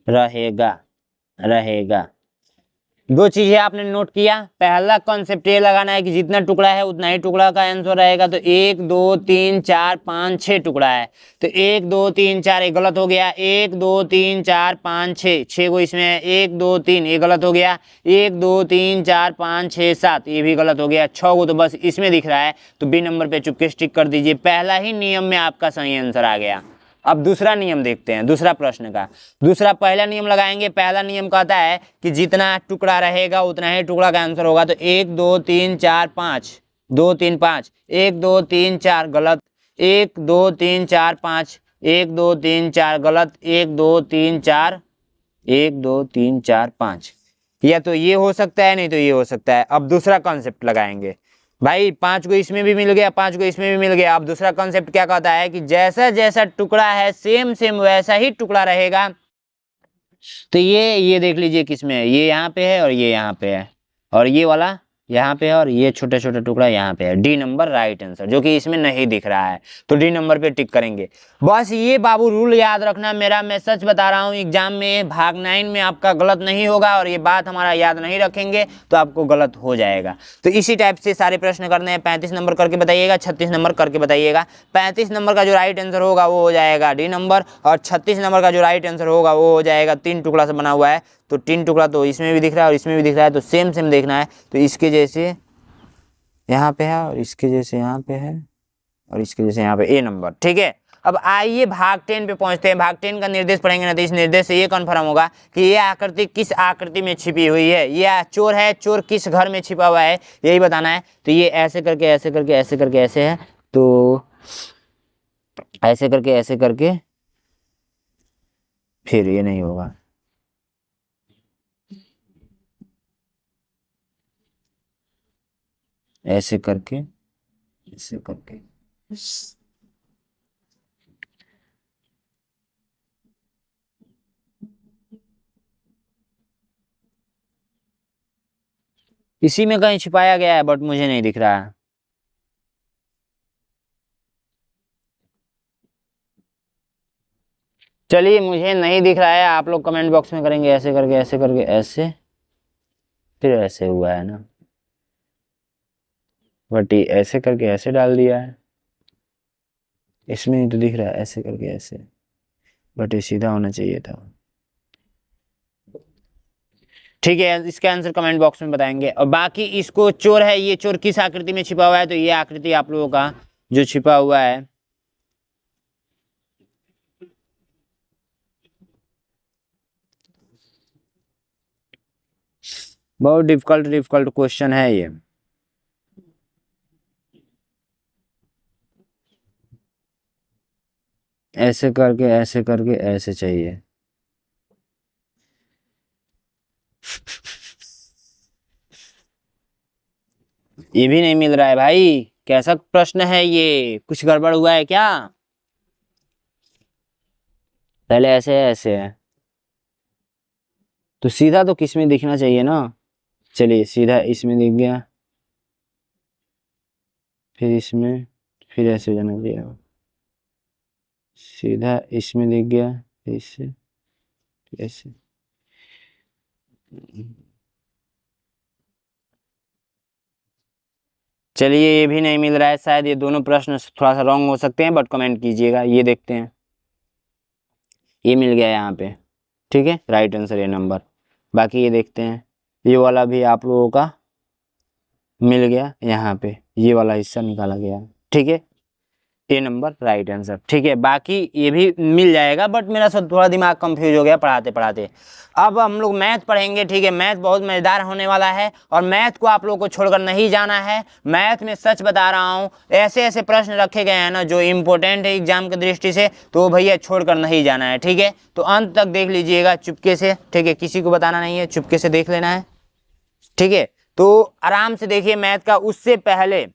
रहेगा। 2 चीजें आपने नोट किया। पहला कॉन्सेप्ट ये लगाना है कि जितना टुकड़ा है उतना ही टुकड़ा का आंसर रहेगा। तो 1 2 3 4 5 6 टुकड़ा है, तो 1 2 3 4, ये गलत हो गया। 1 2 3 4 5 6 को इसमें है, 1 2 3, ये गलत हो गया। 1 2 3 4 5 6 7, ये भी गलत हो गया। 6 को तो बस इसमें दिख रहा है, तो बी नंबर पे चुपके स्टिक कर दीजिए। पहला ही नियम में आपका सही आंसर आ गया। अब दूसरा नियम देखते हैं, दूसरा प्रश्न का। पहला नियम लगाएंगे। पहला नियम कहता है कि जितना टुकड़ा रहेगा उतना ही टुकड़ा का आंसर होगा। तो 1 2 3 4 5, 2 3 5, 1 2 3 4 गलत, 1 2 3 4 5, 1 2 3 4 गलत, 1 2 3 4, 1 2 3 4 5। या तो ये हो सकता है, नहीं तो ये हो सकता है। अब दूसरा कॉन्सेप्ट लगाएंगे भाई। 5 को इसमें भी मिल गया, 5 को इसमें भी मिल गया। अब दूसरा कॉन्सेप्ट क्या कहता है कि जैसा जैसा टुकड़ा है सेम वैसा ही टुकड़ा रहेगा। तो ये देख लीजिए किसमें है, ये यहाँ पे है और ये यहाँ पे है, और ये वाला यहाँ पे है और ये छोटा छोटा टुकड़ा यहाँ पे है। डी नंबर राइट आंसर, जो कि इसमें नहीं दिख रहा है, तो डी नंबर पे टिक करेंगे। बस ये बाबू रूल याद रखना मेरा, मैं सच बता रहा हूँ, एग्जाम में भाग 9 में आपका गलत नहीं होगा, और ये बात हमारा याद नहीं रखेंगे तो आपको गलत हो जाएगा। तो इसी टाइप से सारे प्रश्न करने हैं। 35 नंबर करके बताइएगा, 36 नंबर करके बताइएगा। 35 नंबर का जो राइट आंसर होगा वो हो जाएगा डी नंबर, और 36 नंबर का जो राइट आंसर होगा वो हो जाएगा, 3 टुकड़ा से बना हुआ है, तो 3 टुकड़ा तो इसमें भी दिख रहा है और इसमें भी दिख रहा है, तो सेम सेम देखना है। तो इसके जैसे यहाँ पे है और इसके जैसे यहाँ पे है और इसके जैसे यहाँ पे ए नंबर, ठीक है। अब आइए भाग 10 पे पहुंचते हैं। भाग 10 का निर्देश पढ़ेंगे ना, तो इस निर्देश से ये कन्फर्म होगा कि ये आकृति किस आकृति में छिपी हुई है। ये चोर है, चोर किस घर में छिपा हुआ है, यही बताना है। तो ये ऐसे करके ऐसे करके ऐसे करके ऐसे है, तो ऐसे करके ऐसे करके, फिर ये नहीं होगा, ऐसे करके ऐसे करके, इसी में कहीं छिपाया गया है बट मुझे नहीं दिख रहा है। चलिए मुझे नहीं दिख रहा है, आप लोग कमेंट बॉक्स में करेंगे ऐसे करके ऐसे करके ऐसे, फिर ऐसे हुआ है ना, बट ये ऐसे करके ऐसे डाल दिया है, इसमें नहीं तो दिख रहा है ऐसे करके ऐसे, बट ये सीधा होना चाहिए था। ठीक है, इसका आंसर कमेंट बॉक्स में बताएंगे। और बाकी इसको चोर है, ये चोर किस आकृति में छिपा हुआ है, तो ये आकृति आप लोगों का जो छिपा हुआ है, बहुत डिफिकल्ट क्वेश्चन है ये। ऐसे करके ऐसे करके ऐसे चाहिए, ये भी नहीं मिल रहा है भाई, कैसा प्रश्न है ये, कुछ गड़बड़ हुआ है क्या? पहले ऐसे है ऐसे है, तो सीधा तो किस में दिखना चाहिए ना। चलिए सीधा इसमें दिख गया, फिर इसमें, फिर ऐसे हो जाना चाहिए, सीधा इसमें दिख गया, फिर इससे, फिर ऐसे। चलिए ये भी नहीं मिल रहा है, शायद ये दोनों प्रश्न थोड़ा सा रॉन्ग हो सकते हैं, बट कमेंट कीजिएगा। ये देखते हैं, ये मिल गया यहाँ पे, ठीक है, राइट आंसर ये नंबर। बाकी ये देखते हैं, ये वाला भी आप लोगों का मिल गया, यहाँ पे ये वाला हिस्सा निकाला गया, ठीक है, ए नंबर राइट आंसर, ठीक है। बाकी ये भी मिल जाएगा, बट मेरा सब थोड़ा दिमाग कंफ्यूज हो गया पढ़ाते पढ़ाते। अब हम लोग मैथ पढ़ेंगे, ठीक है। मैथ बहुत मज़ेदार होने वाला है, और मैथ को आप लोगों को छोड़कर नहीं जाना है। मैथ में सच बता रहा हूँ, ऐसे ऐसे प्रश्न रखे गए हैं ना जो इम्पोर्टेंट है एग्जाम की दृष्टि से, तो भैया छोड़कर नहीं जाना है, ठीक है। तो अंत तक देख लीजिएगा चुपके से, ठीक है, किसी को बताना नहीं है, चुपके से देख लेना है, ठीक है। तो आराम से देखिए मैथ का। उससे पहले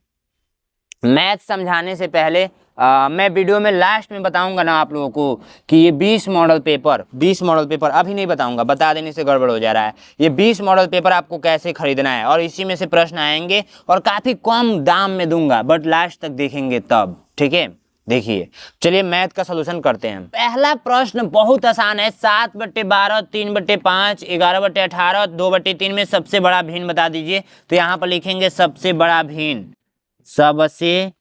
मैथ समझाने से पहले मैं वीडियो में लास्ट में बताऊंगा ना आप लोगों को कि ये 20 मॉडल पेपर अभी नहीं बताऊंगा, बता देने से गड़बड़ हो जा रहा है। ये 20 मॉडल पेपर आपको कैसे खरीदना है, और इसी में से प्रश्न आएंगे, और काफ़ी कम दाम में दूंगा, बट लास्ट तक देखेंगे तब, ठीक है। देखिए चलिए मैथ का सलूशन करते हैं। पहला प्रश्न बहुत आसान है, 7/12, 3/5, 11/18, 2/3 में सबसे बड़ा भिन्न बता दीजिए। तो यहाँ पर लिखेंगे सबसे बड़ा भिन्न, सबसे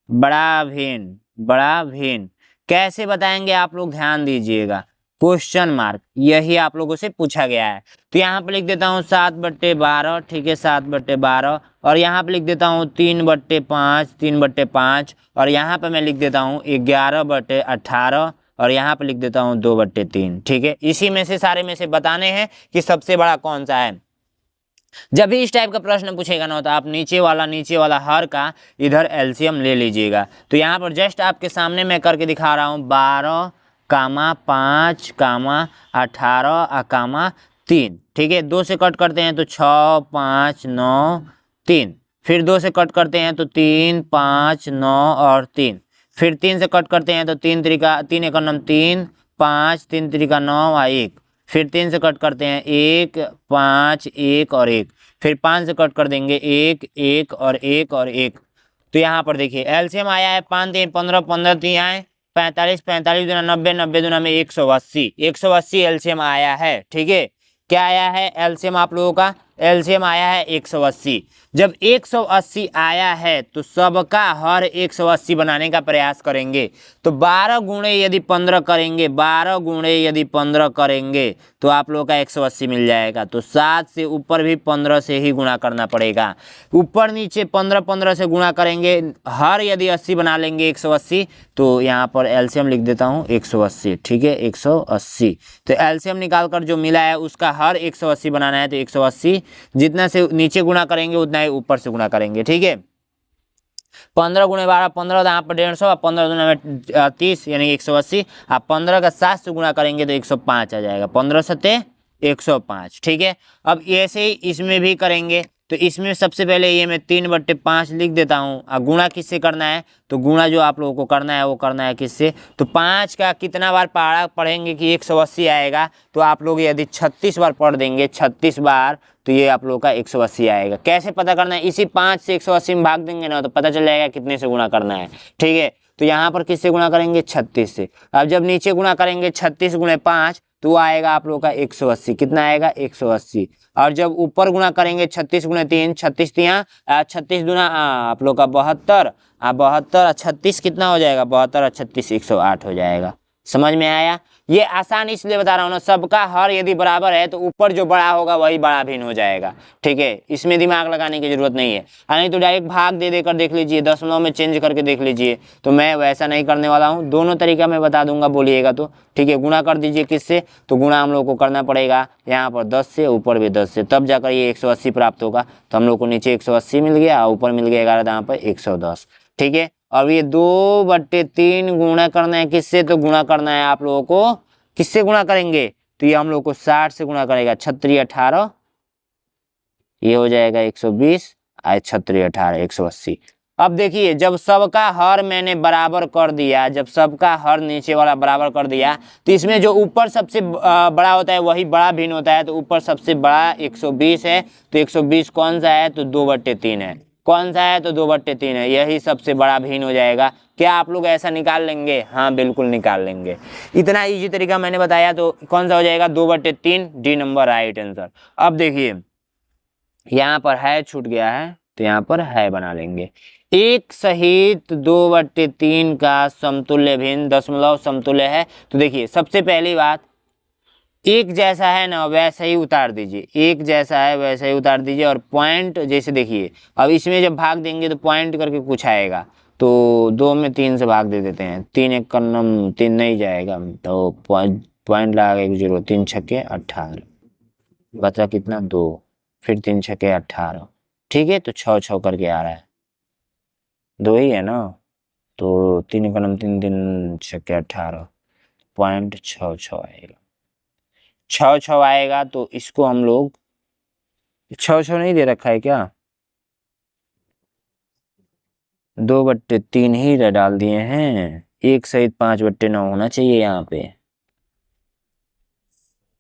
बड़ा भिन्न कैसे बताएंगे आप लोग, ध्यान दीजिएगा, क्वेश्चन मार्क, यही आप लोगों से पूछा गया है। तो यहाँ पे लिख देता हूँ 7/12, ठीक है, 7/12, और यहाँ पे लिख देता हूँ 3/5, और यहाँ पे मैं लिख देता हूँ 11/18, और यहाँ पे लिख देता हूँ 2/3, ठीक है। इसी में से सारे में से बताने हैं कि सबसे बड़ा कौन सा है। जब भी इस टाइप का प्रश्न पूछेगा ना, तो आप नीचे वाला हर का इधर एलसीएम ले लीजिएगा। तो यहाँ पर जस्ट आपके सामने मैं करके दिखा रहा हूँ, 12,5,18,3, ठीक है। 2 से कट करते हैं तो 6, 5, 9, 3, फिर 2 से कट करते हैं तो 3, 5, 9 और 3, फिर 3 से कट करते हैं तो 3 1 3, 5, 3 3 9 और 1, फिर 3 से कट करते हैं 1 5 1 और 1, फिर 5 से कट कर देंगे 1 1 और 1 और 1। तो यहाँ पर देखिए एलसीएम आया है 5 3 15 15 3 आए 45 45 दूना 90 90 दूना में 180 180 एलसीएम आया है। ठीक है, क्या आया है एलसीएम आप लोगों का? एलसीएम आया है 180। जब 180 आया है तो सबका हर 180 बनाने का प्रयास करेंगे। तो 12 गुणे यदि 15 करेंगे, 12 गुणे यदि 15 करेंगे तो आप लोगों का 180 मिल जाएगा। तो 7 से ऊपर भी 15 से ही गुणा करना पड़ेगा। ऊपर नीचे 15 15 से गुणा करेंगे, हर यदि 80 बना लेंगे 180, तो यहाँ पर एलसीएम लिख देता हूँ 180। ठीक है, 180। तो एलसीएम निकाल कर जो मिला है उसका हर 180 बनाना है। तो 180 जितना से नीचे गुणा करेंगे उतना ही ऊपर से गुणा करेंगे। ठीक है, 15 गुणे 12 15 यहाँ पर 150, 15 दूना में 30 यानी 180। आप 15 का 7 से गुणा करेंगे तो 105 आ जाएगा, 15 सत्ते 105। ठीक है, अब ऐसे ही इसमें भी करेंगे। तो इसमें सबसे पहले ये मैं 3/5 लिख देता हूँ। और गुणा किससे करना है? तो गुणा जो आप लोगों को करना है वो करना है किससे? तो 5 का कितना बार पहाड़ा पढ़ेंगे कि 180 आएगा? तो आप लोग यदि 36 बार पढ़ देंगे, 36 बार, तो ये आप लोग का 180 आएगा। कैसे पता करना है? इसी 5 से 180 में भाग देंगे ना तो पता चल जाएगा कितने से गुणा करना है। ठीक है, तो यहाँ पर किससे गुणा करेंगे? 36 से। अब जब नीचे गुणा करेंगे 36 गुणे 5 तो आएगा आप लोग का 180। कितना आएगा? 180। और जब ऊपर गुणा करेंगे 36 गुणे 3, 36 तिया 36 दूना आप लोग का 72, 72 36 कितना हो जाएगा? 72 और 36 108 हो जाएगा। समझ में आया? ये आसान इसलिए बता रहा हूँ ना, सबका हर यदि बराबर है तो ऊपर जो बड़ा होगा वही बड़ा भिन्न हो जाएगा। ठीक है, इसमें दिमाग लगाने की जरूरत नहीं है। नहीं तो डायरेक्ट भाग दे देकर देख लीजिए, दशमलव में चेंज करके देख लीजिए। तो मैं वैसा नहीं करने वाला हूँ, दोनों तरीका मैं बता दूंगा, बोलिएगा तो। ठीक है, गुणा कर दीजिए किससे? तो गुणा हम लोग को करना पड़ेगा यहाँ पर 10 से, ऊपर भी 10 से, तब जाकर ये 180 प्राप्त होगा। तो हम लोग को नीचे 180 मिल गया, ऊपर मिल गया 11 यहाँ पर 110। ठीक है, अब ये 2/3 गुणा करना है किससे? तो गुणा करना है आप लोगों को किससे गुणा करेंगे? तो ये हम लोग को 60 से गुणा करेगा, 36 18, ये हो जाएगा 120, 36 18 180। अब देखिए जब सबका हर मैंने बराबर कर दिया, जब सबका हर नीचे वाला बराबर कर दिया, तो इसमें जो ऊपर सबसे बड़ा होता है वही बड़ा भिन्न होता है। तो ऊपर सबसे बड़ा 120 है, तो 120 कौन सा है? तो 2/3 है। कौन सा है? तो 2/3 है, यही सबसे बड़ा भिन्न हो जाएगा। क्या आप लोग ऐसा निकाल लेंगे? हाँ बिल्कुल निकाल लेंगे। इतना इजी तरीका मैंने बताया, तो कौन सा हो जाएगा? 2/3, डी नंबर राइट आंसर। अब देखिए यहाँ पर है छूट गया है, तो यहाँ पर है बना लेंगे। 1 सहित 2/3 का समतुल्य भिन्न दशमलव समतुल्य है। तो देखिए सबसे पहली बात, एक जैसा है ना वैसा ही उतार दीजिए, एक जैसा है वैसा ही उतार दीजिए। और पॉइंट जैसे देखिए, अब इसमें जब भाग देंगे तो पॉइंट करके कुछ आएगा, तो 2 में 3 से भाग दे देते हैं। 3 1 कन्नम 3 नहीं जाएगा, तो पॉइंट लगा 1 0, 3 छक्के 18, बचा कितना? 2, फिर 3 छक्के 18। ठीक है, तो 6 6 करके आ रहा है, 2 ही है ना, तो 3 कन्नम 3 3 छक्के 18, पॉइंट 6 6 आएगा। 6 6 आएगा, तो इसको हम लोग 6 6 नहीं दे रखा है क्या? 2/3 ही डाल दिए हैं। 1 सहित 5/9 होना चाहिए यहाँ पे,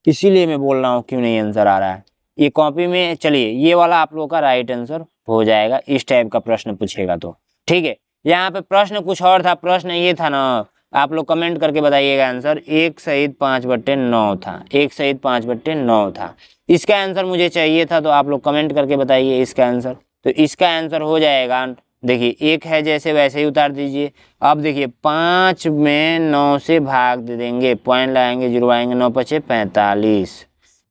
इसीलिए मैं बोल रहा हूँ क्यों नहीं आंसर आ रहा है। ये कॉपी में, चलिए ये वाला आप लोग का राइट आंसर हो जाएगा, इस टाइप का प्रश्न पूछेगा तो। ठीक है, यहाँ पे प्रश्न कुछ और था, प्रश्न ये था ना, आप लोग कमेंट करके बताइएगा आंसर। 1 सहित 5/9 था, 1 सहित 5/9 था। इसका आंसर मुझे चाहिए था, तो आप लोग कमेंट करके बताइए इसका आंसर। तो इसका आंसर हो जाएगा, देखिए 1 है जैसे वैसे ही उतार दीजिए। अब देखिए 5 में 9 से भाग दे देंगे, पॉइंट लगाएंगे, 0 आएंगे, 9 5 45,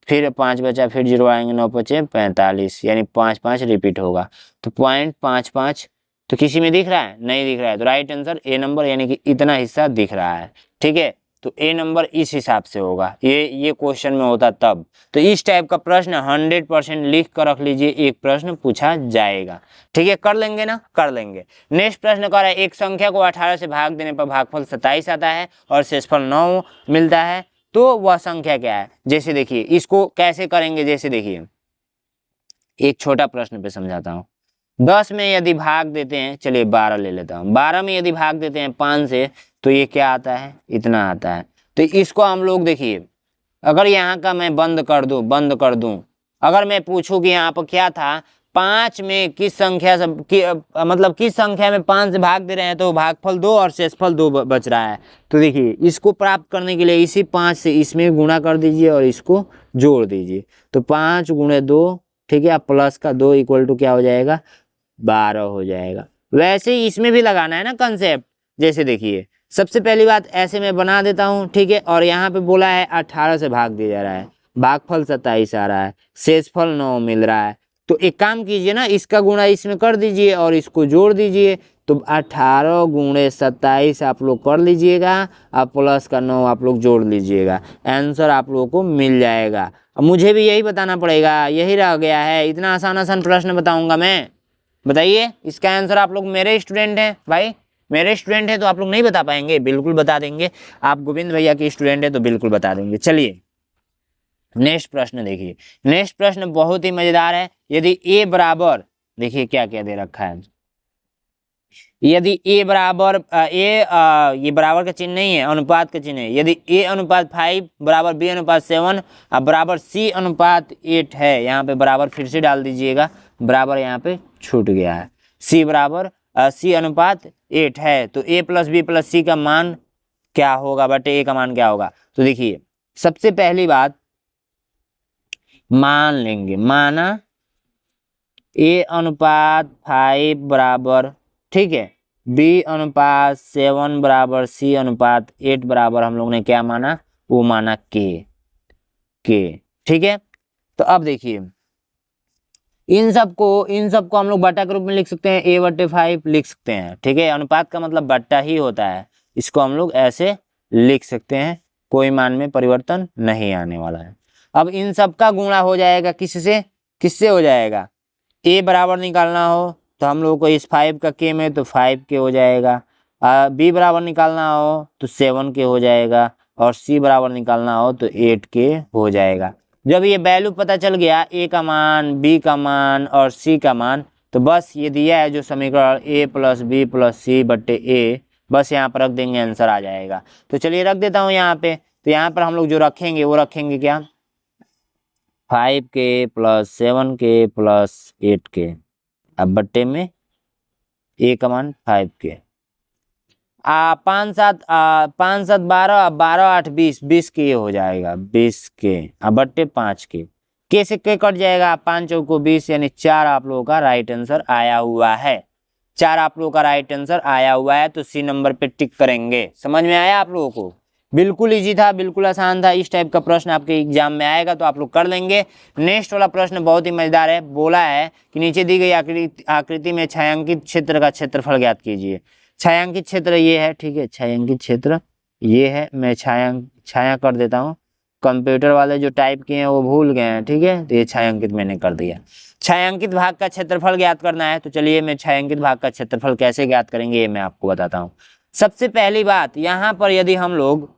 फिर 5 बचा, फिर 0 आएंगे, 9 5 45, यानी 5 5 रिपीट होगा। तो पॉइंट 5 5, तो किसी में दिख रहा है? नहीं दिख रहा है, तो राइट आंसर ए नंबर, यानी कि इतना हिस्सा दिख रहा है। ठीक है, तो ए नंबर इस हिसाब से होगा। ये क्वेश्चन में होता तब। तो इस टाइप का प्रश्न 100% लिख कर रख लीजिए, एक प्रश्न पूछा जाएगा। ठीक है, कर लेंगे ना? कर लेंगे। नेक्स्ट प्रश्न कह रहा है, एक संख्या को 18 से भाग देने पर भागफल 27 आता है और शेषफल 9 मिलता है, तो वह संख्या क्या है? जैसे देखिए इसको कैसे करेंगे, जैसे देखिए एक छोटा प्रश्न पे समझाता हूँ। 10 में यदि भाग देते हैं, चलिए 12 ले लेता हूँ, 12 में यदि भाग देते हैं 5 से, तो ये क्या आता है? इतना आता है। तो इसको हम लोग देखिए अगर यहाँ का मैं बंद कर दूं, अगर मैं पूछूं कि यहाँ पर क्या था, 5 में किस संख्या से मतलब किस संख्या में 5 से भाग दे रहे हैं, तो भागफल 2 और शेषफल 2 बच रहा है। तो देखिए इसको प्राप्त करने के लिए इसी 5 से इसमें गुणा कर दीजिए और इसको जोड़ दीजिए, तो 5 गुणे 2, ठीक है, प्लस का 2 इक्वल टू क्या हो जाएगा, 12 हो जाएगा। वैसे ही इसमें भी लगाना है ना कंसेप्ट। जैसे देखिए सबसे पहली बात ऐसे मैं बना देता हूँ, ठीक है, और यहाँ पे बोला है 18 से भाग दिया जा रहा है, भागफल 27 आ रहा है, शेषफल 9 मिल रहा है। तो एक काम कीजिए ना, इसका गुणा इसमें कर दीजिए और इसको जोड़ दीजिए, तो 18 गुणे 27 आप लोग कर लीजिएगा और प्लस का 9 आप लोग जोड़ लीजिएगा, आंसर आप लोगों को मिल जाएगा। अब मुझे भी यही बताना पड़ेगा, यही रह गया है, इतना आसान आसान प्रश्न बताऊंगा मैं। बताइए इसका आंसर, आप लोग मेरे स्टूडेंट हैं भाई, मेरे स्टूडेंट हैं तो आप लोग नहीं बता पाएंगे, बिल्कुल बता देंगे। आप गोविंद भैया के स्टूडेंट हैं तो बिल्कुल बता देंगे। चलिए नेक्स्ट प्रश्न देखिए, नेक्स्ट प्रश्न बहुत ही मजेदार है। यदि a बराबर, देखिए क्या क्या दे रखा है, यदि a बराबर ये बराबर का चिन्ह नहीं है, अनुपात का चिन्ह है। यदि a अनुपात 5 बराबर b अनुपात 7 बराबर c अनुपात 8 है, यहाँ पे बराबर फिर से डाल दीजिएगा, बराबर यहाँ पे छूट गया है, c बराबर c अनुपात 8 है, तो a plus b plus c का मान क्या होगा बटे a का मान क्या होगा। तो देखिए सबसे पहली बात मान लेंगे, माना a अनुपात 5 बराबर, ठीक है, b अनुपात 7 बराबर c अनुपात 8 बराबर हम लोग ने क्या माना, वो माना k, ठीक है। तो अब देखिए इन सबको हम लोग बट्टा के रूप में लिख सकते हैं, a बट्टे 5 लिख सकते हैं, ठीक है, अनुपात का मतलब बट्टा ही होता है, इसको हम लोग ऐसे लिख सकते हैं, कोई मान में परिवर्तन नहीं आने वाला है। अब इन सब का गुणा हो जाएगा किससे हो जाएगा, a बराबर निकालना हो तो हम लोग को इस 5 का k में तो 5k हो जाएगा, b बराबर निकालना हो तो 7k हो जाएगा और c बराबर निकालना हो तो 8k हो जाएगा। जब ये वैल्यू पता चल गया, a का मान, b का मान और c का मान, तो बस ये दिया है जो समीकरण a प्लस बी प्लस सी बट्टे a, बस यहाँ पर रख देंगे, आंसर आ जाएगा। तो चलिए रख देता हूँ यहाँ पे, तो यहाँ पर हम लोग जो रखेंगे वो रखेंगे क्या, 5k plus 7k plus 8k, अब बट्टे में a का मान 5k, 5 7 12, 12 8 20, 20k हो जाएगा, 20k, अब बट्टे 5k, k से k कट जाएगा, 5 चौको 20 यानी 4 आप लोगों का राइट आंसर आया हुआ है, 4 आप लोगों का राइट आंसर आया हुआ है। तो सी नंबर पे टिक करेंगे। समझ में आया आप लोगों को, बिल्कुल इजी था, बिल्कुल आसान था। इस टाइप का प्रश्न आपके एग्जाम में आएगा तो आप लोग कर लेंगे। नेक्स्ट वाला प्रश्न बहुत ही मजेदार है, बोला है कि नीचे दी गई आकृति में छायांकित क्षेत्र का क्षेत्रफल ज्ञात कीजिए। छायांकित क्षेत्र ये है, ठीक है, छायांकित क्षेत्र ये है, मैं छाया कर देता हूँ, कंप्यूटर वाले जो टाइप किए हैं वो भूल गए हैं, ठीक है, तो ये छायांकित मैंने कर दिया। छायांकित भाग का क्षेत्रफल ज्ञात करना है, तो चलिए मैं छायांकित भाग का क्षेत्रफल कैसे ज्ञात करेंगे ये मैं आपको बताता हूँ। सबसे पहली बात, यहाँ पर यदि हम लोग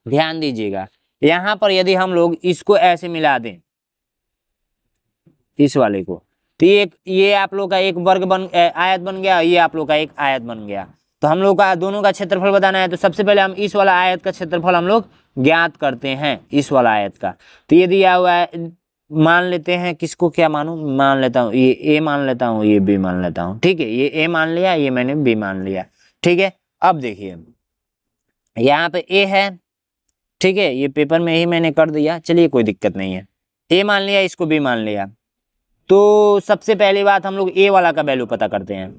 ध्यान दीजिएगा, यहाँ पर यदि हम लोग इसको ऐसे मिला दें इस वाले को, तो ये आप लोग का एक वर्ग आयत बन गया, ये आप लोग का एक आयत बन गया। तो हम लोग का दोनों का क्षेत्रफल बताना है, तो सबसे पहले हम इस वाला आयत का क्षेत्रफल हम लोग ज्ञात करते हैं, इस वाला आयत का। तो ये दिया हुआ है, मान लेते हैं, किसको क्या मानूं, मान लेता हूँ ये a मान लेता हूँ, ये b मान लेता हूँ, ठीक है, ये a मान लिया, ये मैंने b मान लिया, ठीक है। अब देखिए यहाँ पे a है, ठीक है, ये पेपर में ही मैंने कर दिया, चलिए कोई दिक्कत नहीं है, a मान लिया, इसको b मान लिया। तो सबसे पहली बात हम लोग a वाला का वैल्यू पता करते हैं।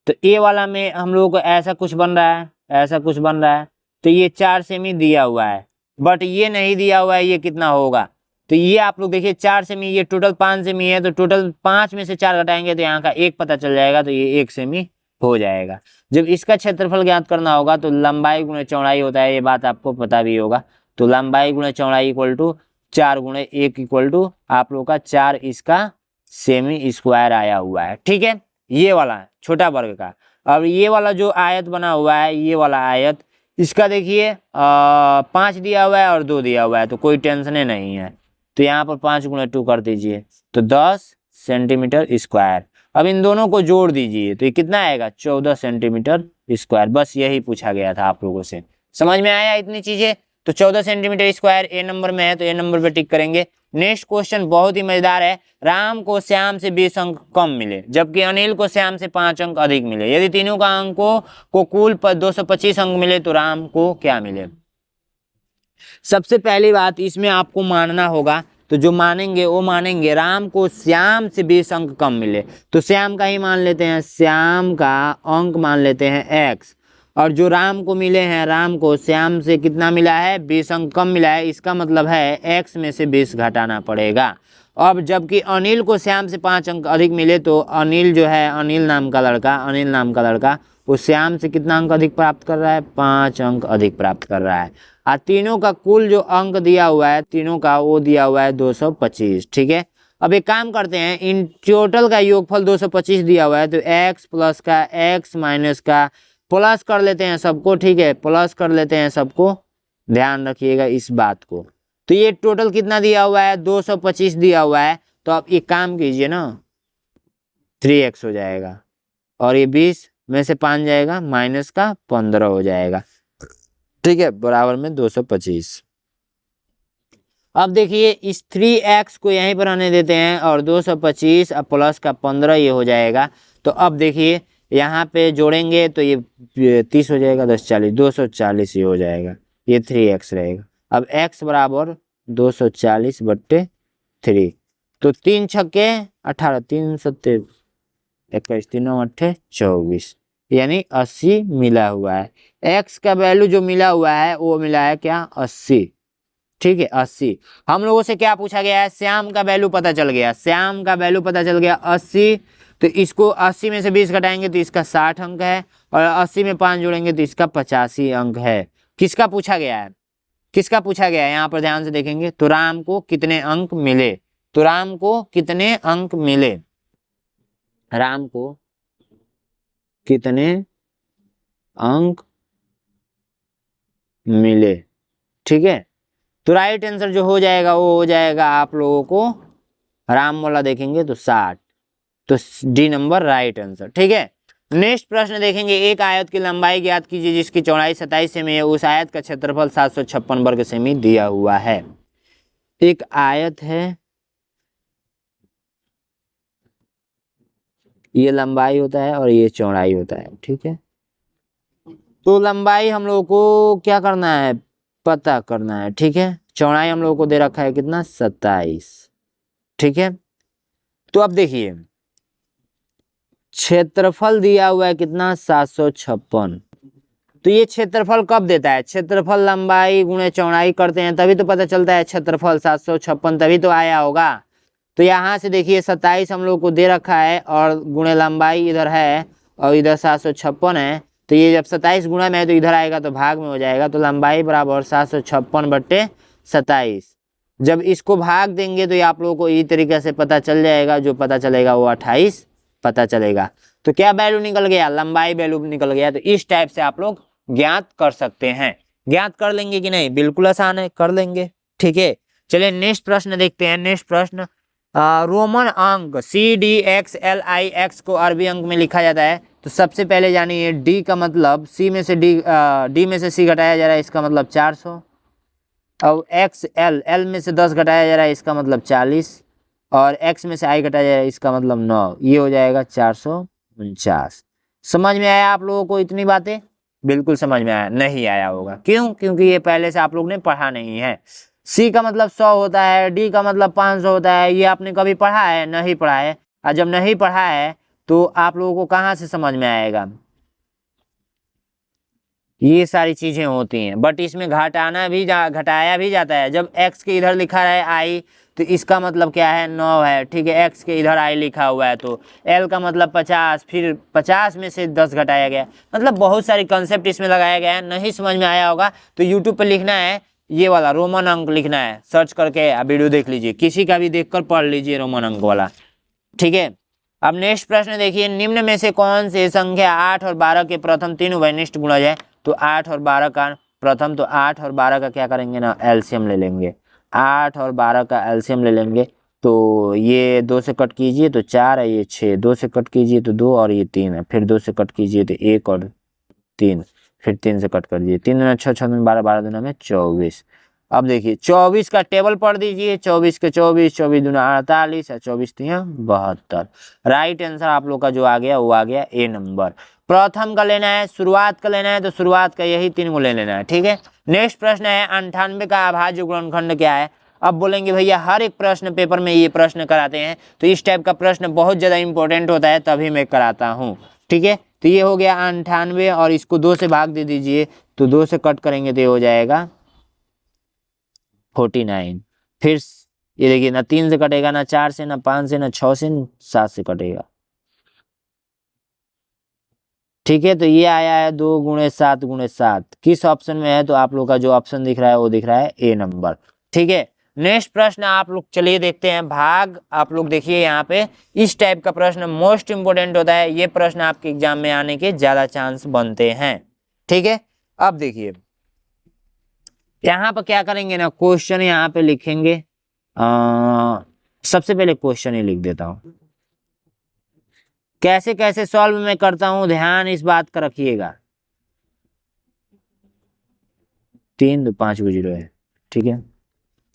तो a वाला में हम लोग को ऐसा कुछ बन रहा है, ऐसा कुछ बन रहा है, तो ये 4 सेमी दिया हुआ है, बट ये नहीं दिया हुआ है ये कितना होगा। तो ये आप लोग देखिए 4 सेमी, ये टोटल 5 सेमी है, तो टोटल 5 में से 4 घटाएंगे तो यहाँ का 1 पता चल जाएगा, तो ये 1 सेमी हो जाएगा। जब इसका क्षेत्रफल ज्ञात करना होगा तो लंबाई गुणे चौड़ाई होता है, ये बात आपको पता भी होगा। तो लंबाई गुणे चौड़ाई इक्वल टू 4 गुणे 1 इक्वल टू आप लोग का 4 इसका सेमी स्क्वायर आया हुआ है, ठीक है, ये वाला है छोटा वर्ग का। अब ये वाला जो आयत बना हुआ है, ये वाला आयत, इसका देखिए 5 दिया हुआ है और 2 दिया हुआ है, तो कोई टेंशन नहीं है। तो यहाँ पर 5 गुणे 2 कर दीजिए तो 10 सेंटीमीटर स्क्वायर। अब इन दोनों को जोड़ दीजिए तो ये कितना आएगा, 14 सेंटीमीटर स्क्वायर। बस यही पूछा गया था आप लोगों से, समझ में आया इतनी चीजें। तो 14 सेंटीमीटर स्क्वायर ए नंबर में है, तो ए नंबर पे टिक करेंगे। नेक्स्ट क्वेश्चन बहुत ही मजेदार है। राम को श्याम से 20 अंक कम मिले जबकि अनिल को श्याम से 5 अंक अधिक मिले। यदि तीनों का अंकों को कुल पर 225 अंक मिले तो राम को क्या मिले। सबसे पहली बात इसमें आपको मानना होगा, तो जो मानेंगे वो मानेंगे राम को श्याम से 20 अंक कम मिले, तो श्याम का ही मान लेते हैं, श्याम का अंक मान लेते हैं x, और जो राम को मिले हैं, राम को श्याम से कितना मिला है, 20 अंक कम मिला है, इसका मतलब है x में से 20 घटाना पड़ेगा। अब जबकि अनिल को श्याम से 5 अंक अधिक मिले, तो अनिल जो है, अनिल नाम का लड़का वो श्याम से कितना अंक अधिक प्राप्त कर रहा है, 5 अंक अधिक प्राप्त कर रहा है। और तीनों का कुल जो अंक दिया हुआ है, तीनों का वो दिया हुआ है 225। ठीक है, अब एक काम करते हैं, इन टोटल का योगफल 225 दिया हुआ है, तो x प्लस का x माइनस का प्लस कर लेते हैं सबको। ठीक है, प्लस कर लेते हैं सबको, ध्यान रखिएगा इस बात को। तो ये टोटल कितना दिया हुआ है, 225 दिया हुआ है। तो आप एक काम कीजिए ना, 3x हो जाएगा और ये 20 में से 5 जाएगा, माइनस का 15 हो जाएगा। ठीक है, बराबर में 225। अब देखिए इस 3x को यहीं पर आने देते हैं और 225 अब प्लस का 15 ये हो जाएगा। तो अब देखिए यहाँ पे जोड़ेंगे तो ये 30 हो जाएगा, 10 40, 240 ये हो जाएगा, ये 3x रहेगा। अब x बराबर 240/3, तो 3 छक्के 18, 3 सत्ते 21, 3 8 24, यानी 80 मिला हुआ है। x का वैल्यू जो मिला हुआ है वो मिला है क्या, 80। ठीक है, 80। हम लोगों से क्या पूछा गया है, श्याम का वैल्यू पता चल गया, श्याम का वैल्यू पता चल गया 80। तो इसको 80 में से 20 घटाएंगे तो इसका 60 अंक है, और 80 में 5 जोड़ेंगे तो इसका 85 अंक है। किसका पूछा गया है, किसका पूछा गया है, यहाँ पर ध्यान से देखेंगे। तो राम को कितने अंक मिले, तो राम को कितने अंक मिले, राम को कितने अंक मिले। ठीक है, तो राइट आंसर जो हो जाएगा वो हो जाएगा आप लोगों को, राम वाला देखेंगे तो 60, तो डी नंबर राइट आंसर। ठीक है, नेक्स्ट प्रश्न देखेंगे। एक आयत की लंबाई ज्ञात कीजिए जिसकी चौड़ाई 27 सेमी है, उस आयत का क्षेत्रफल 756 वर्ग सेमी दिया हुआ है। एक आयत है, ये लंबाई होता है और ये चौड़ाई होता है। ठीक है, तो लंबाई हम लोगों को क्या करना है, पता करना है। ठीक है, चौड़ाई हम लोगों को दे रखा है कितना, 27। ठीक है, तो अब देखिए क्षेत्रफल दिया हुआ है कितना, 756। तो ये क्षेत्रफल कब देता है, क्षेत्रफल लंबाई गुणे चौड़ाई करते हैं तभी तो पता चलता है क्षेत्रफल 756, तभी तो आया होगा। तो यहाँ से देखिए 27 हम लोग को दे रखा है और गुणे लंबाई इधर है और इधर 756 है, तो ये जब 27 गुणा में है तो इधर आएगा तो भाग में हो जाएगा, तो लंबाई बराबर 756/27। जब इसको भाग देंगे तो ये आप लोगों को इस तरीके से पता चल जाएगा, जो पता चलेगा वो 28 पता चलेगा। तो क्या वैल्यू निकल गया, लंबाई वैल्यू निकल गया। तो इस टाइप से आप लोग ज्ञात कर सकते हैं। ज्ञात कर लेंगे कि नहीं, बिल्कुल आसान है, कर लेंगे। ठीक है, चलिए नेक्स्ट प्रश्न देखते हैं। नेक्स्ट प्रश्न, रोमन अंक CDXLIX को अरबी अंक में लिखा जाता है। तो सबसे पहले जानिए डी का मतलब, सी में से डी में से सी घटाया जा रहा है, इसका मतलब 400। और XL में से 10 घटाया जा रहा है, इसका मतलब 40, और x में से i घटाया जा रहा है, इसका मतलब 9, ये हो जाएगा 449। समझ में आया आप लोगों को इतनी बातें, बिल्कुल समझ में आया, नहीं आया होगा क्यों, क्योंकि ये पहले से आप लोग ने पढ़ा नहीं है। C का मतलब 100 होता है, D का मतलब 500 होता है, ये आपने कभी पढ़ा है, नहीं पढ़ा है। और जब नहीं पढ़ा है तो आप लोगों को कहाँ से समझ में आएगा, ये सारी चीजें होती हैं। बट इसमें घटाया भी जाता है। जब x के इधर लिखा है i तो इसका मतलब क्या है, 9 है। ठीक है, x के इधर i लिखा हुआ है तो l का मतलब 50, फिर 50 में से 10 घटाया गया, मतलब बहुत सारी कंसेप्ट इसमें लगाया गया है। नहीं समझ में आया होगा तो यूट्यूब पर लिखना है, ये वाला रोमन अंक लिखना है, सर्च करके वीडियो देख लीजिए, किसी का भी देखकर पढ़ लीजिए रोमन अंक वाला। ठीक है, अब नेक्स्ट प्रश्न देखिए, निम्न में से कौन से संख्या 8 और 12 के प्रथम तीन उभयनिष्ठ गुणज है। तो 8 और 12 का प्रथम, तो 8 और 12 का क्या करेंगे ना, एलसीएम ले लेंगे। 8 और 12 का एलसीएम ले लेंगे, तो ये 2 से कट कीजिए तो 4 है, ये 6, 2 से कट कीजिए तो 2 और ये 3 है, फिर 2 से कट कीजिए तो 1 और 3, फिर 3 से कट कर दीजिए, 3 दूना 6, 6 दूना 12, 12 दूना में 24। अब देखिए 24 का टेबल पढ़ दीजिए, 24 के 24, 24 दूना 48 और 24 तिया 72। राइट आंसर आप लोग का जो आ गया वो आ गया ए नंबर। प्रथम का लेना है, शुरुआत का लेना है, तो शुरुआत का यही 3 को ले लेना है, ठीक है। नेक्स्ट प्रश्न है 98 का अभाज्य गुणनखंड क्या है। अब बोलेंगे भैया हर एक प्रश्न पेपर में ये प्रश्न कराते हैं, तो इस टाइप का प्रश्न बहुत ज़्यादा इंपॉर्टेंट होता है, तभी मैं कराता हूँ, ठीक है। तो ये हो गया 98 और इसको 2 से भाग दे दीजिए, तो 2 से कट करेंगे तो ये हो जाएगा 49। फिर ये देखिए ना 3 से कटेगा, ना 4 से, ना 5 से, ना 6 से, ना 7 से कटेगा, ठीक है। तो ये आया है 2 गुणे 7 गुणे 7, किस ऑप्शन में है, तो आप लोग का जो ऑप्शन दिख रहा है वो दिख रहा है ए नंबर, ठीक है। नेक्स्ट प्रश्न आप लोग चलिए देखते हैं, भाग। आप लोग देखिए यहाँ पे इस टाइप का प्रश्न मोस्ट इंपोर्टेंट होता है, ये प्रश्न आपके एग्जाम में आने के ज्यादा चांस बनते हैं, ठीक है। अब देखिए यहाँ पर क्या करेंगे ना, क्वेश्चन यहाँ पे लिखेंगे। सबसे पहले क्वेश्चन ही लिख देता हूँ, कैसे कैसे सॉल्व मैं करता हूं, ध्यान इस बात का रखिएगा। 3 2 5 को 0 है, ठीक है।